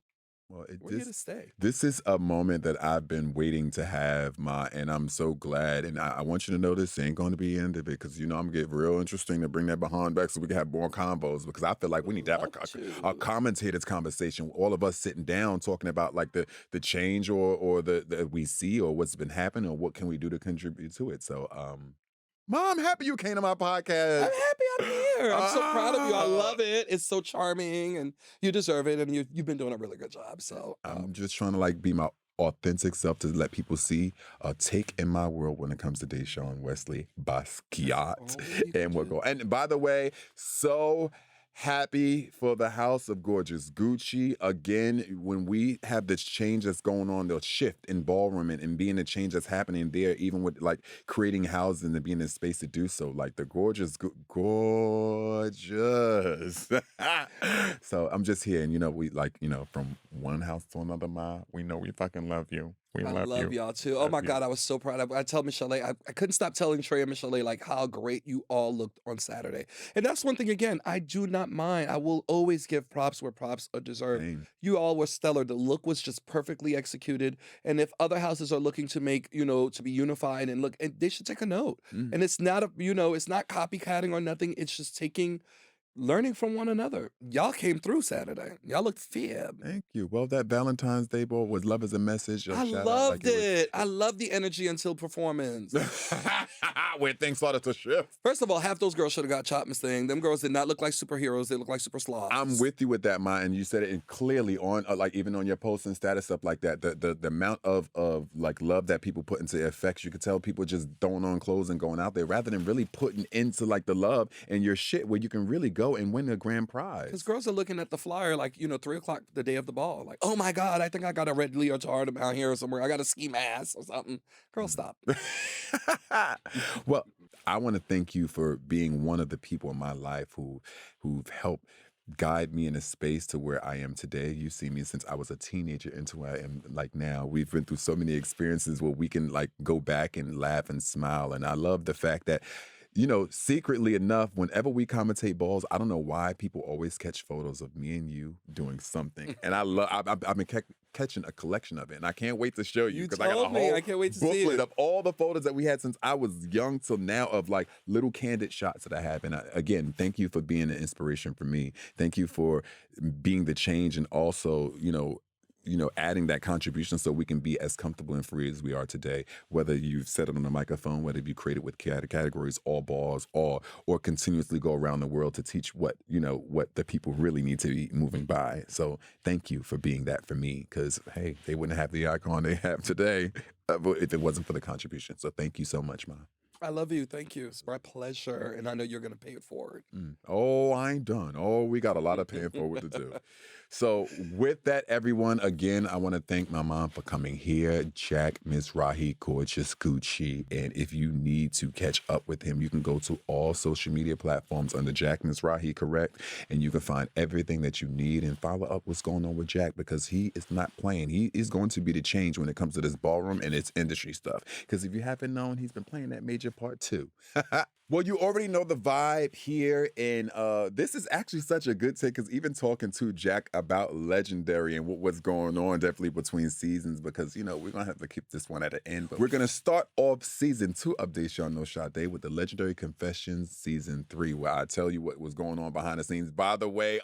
well, we're here to stay. This is a moment that I've been waiting to have, Ma, and I'm so glad. And I want you to know this ain't going to be the end of it, because I'm gonna get real interesting to bring that behind back so we can have more combos, because I feel like we need to have a commentators conversation, all of us sitting down talking about like the change or the we see, or what's been happening, or what can we do to contribute to it. So Mom, I'm happy you came to my podcast. I'm happy I'm here. I'm so proud of you. I love it. It's so charming, and you deserve it, and you've been doing a really good job. So I'm just trying to like be my authentic self to let people see a take in my world when it comes to Dashaun Wesley Basquiat. And we'll go. And by the way, so happy for the House of Gorgeous Gucci. Again, when we have this change that's going on, the shift in Ballroom and being the change that's happening there, even with like creating housing and being in space to do so, like the gorgeous. So I'm just here, and we like, from one house to another, Ma, we know we fucking love you. I love y'all too. Oh my God, I was so proud. I tell Michelle, I couldn't stop telling Trey and Michelle like how great you all looked on Saturday. And that's one thing, again, I do not mind. I will always give props where props are deserved. Same. You all were stellar. The look was just perfectly executed. And if other houses are looking to make, to be unified and look, and they should take a note. And it's not it's not copycatting or nothing. It's just taking learning from one another. Y'all came through Saturday. Y'all looked fab. Thank you. Well, that Valentine's Day ball was love as a message. I Shout out loved like it. I loved the energy until performance. when things started to shift. First of all, half those girls should have got chopped, Miss Thing. Them girls did not look like superheroes. They looked like super sloths. I'm with you with that, Ma, and you said it clearly on, like even on your post and status stuff like that. The amount of like love that people put into effects, you could tell people just throwing on clothes and going out there rather than really putting into like the love and your shit where you can really go and win a grand prize. Because girls are looking at the flyer like, 3 o'clock the day of the ball. Like, oh my God, I think I got a red leotard out here somewhere. I got a ski mask or something. Girl, stop. Well, I want to thank you for being one of the people in my life who've helped guide me in a space to where I am today. You've seen me since I was a teenager into where I am like now. We've been through so many experiences where we can like go back and laugh and smile. And I love the fact that, secretly enough, whenever we commentate balls, I don't know why people always catch photos of me and you doing something. And I've been catching a collection of it. And I can't wait to show you because I got a whole I can't wait to see booklet it. of all the photos that we had since I was young till now of like little candid shots that I have. And again, thank you for being an inspiration for me. Thank you for being the change and also, adding that contribution so we can be as comfortable and free as we are today. Whether you've said it on a microphone, whether you create it with categories, all balls, or continuously go around the world to teach what the people really need to be moving by. So thank you for being that for me, because hey, they wouldn't have the icon they have today if it wasn't for the contribution. So thank you so much, Ma. I love you. Thank you. It's my pleasure. And I know you're going to pay it forward. Oh, I ain't done. Oh, we got a lot of paying forward to do. So with that, everyone, again, I want to thank my mom for coming here, Jack Mizrahi, Gorgeous Gucci. And if you need to catch up with him, you can go to all social media platforms under Jack Mizrahi, correct? And you can find everything that you need and follow up what's going on with Jack, because he is not playing. He is going to be the change when it comes to this ballroom and its industry stuff. Because if you haven't known, he's been playing that major part too. Well, you already know the vibe here, and this is actually such a good take, because even talking to Jack about Legendary and what's going on definitely between seasons, because, we're going to have to keep this one at the end. But we're going to start off season 2 of Dashaun No Sadè with the Legendary Confessions season 3, where I tell you what was going on behind the scenes. By the way,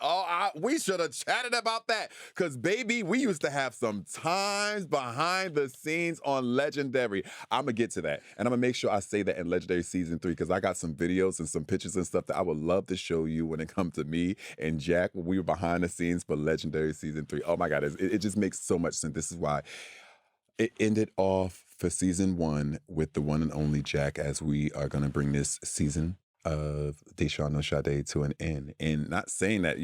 we should have chatted about that, because, baby, we used to have some times behind the scenes on Legendary. I'm going to get to that, and I'm going to make sure I say that in Legendary season 3, because I got some videos and some pictures and stuff that I would love to show you when it comes to me and Jack when we were behind the scenes for Legendary season 3. Oh my God, it just makes so much sense. This is why it ended off for season 1 with the one and only Jack, as we are going to bring this season of Dashaun No Sadè to an end. And not saying that,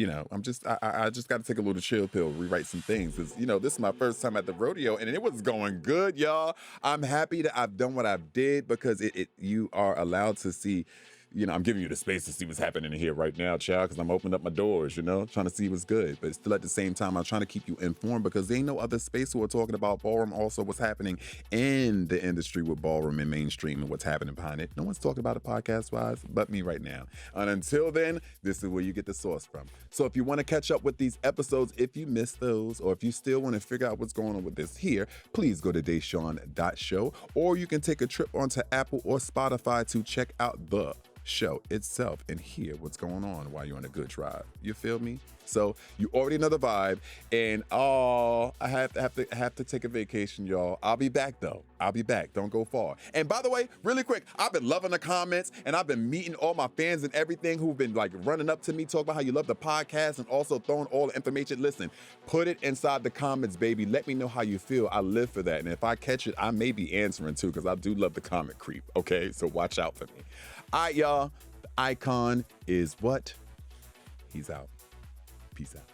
I just got to take a little chill pill, rewrite some things. Because, this is my first time at the rodeo, and it was going good, y'all. I'm happy that I've done what I did, because you are allowed to see, I'm giving you the space to see what's happening here right now, child, because I'm opening up my doors, trying to see what's good. But still at the same time, I'm trying to keep you informed, because there ain't no other space who are talking about ballroom, also what's happening in the industry with ballroom and mainstream and what's happening behind it. No one's talking about it podcast-wise but me right now. And until then, this is where you get the source from. So if you want to catch up with these episodes, if you missed those, or if you still want to figure out what's going on with this here, please go to dashaun.show, or you can take a trip onto Apple or Spotify to check out the show itself and hear what's going on while you're on a good drive. You feel me? So you already know the vibe. And I have to take a vacation, y'all. I'll be back though. I'll be back. Don't go far. And by the way, really quick, I've been loving the comments, and I've been meeting all my fans and everything who've been like running up to me, talking about how you love the podcast and also throwing all the information. Listen, put it inside the comments, baby. Let me know how you feel. I live for that. And if I catch it, I may be answering too, because I do love the comment creep. Okay, so watch out for me. All right, y'all. The icon is what? He's out. Peace out.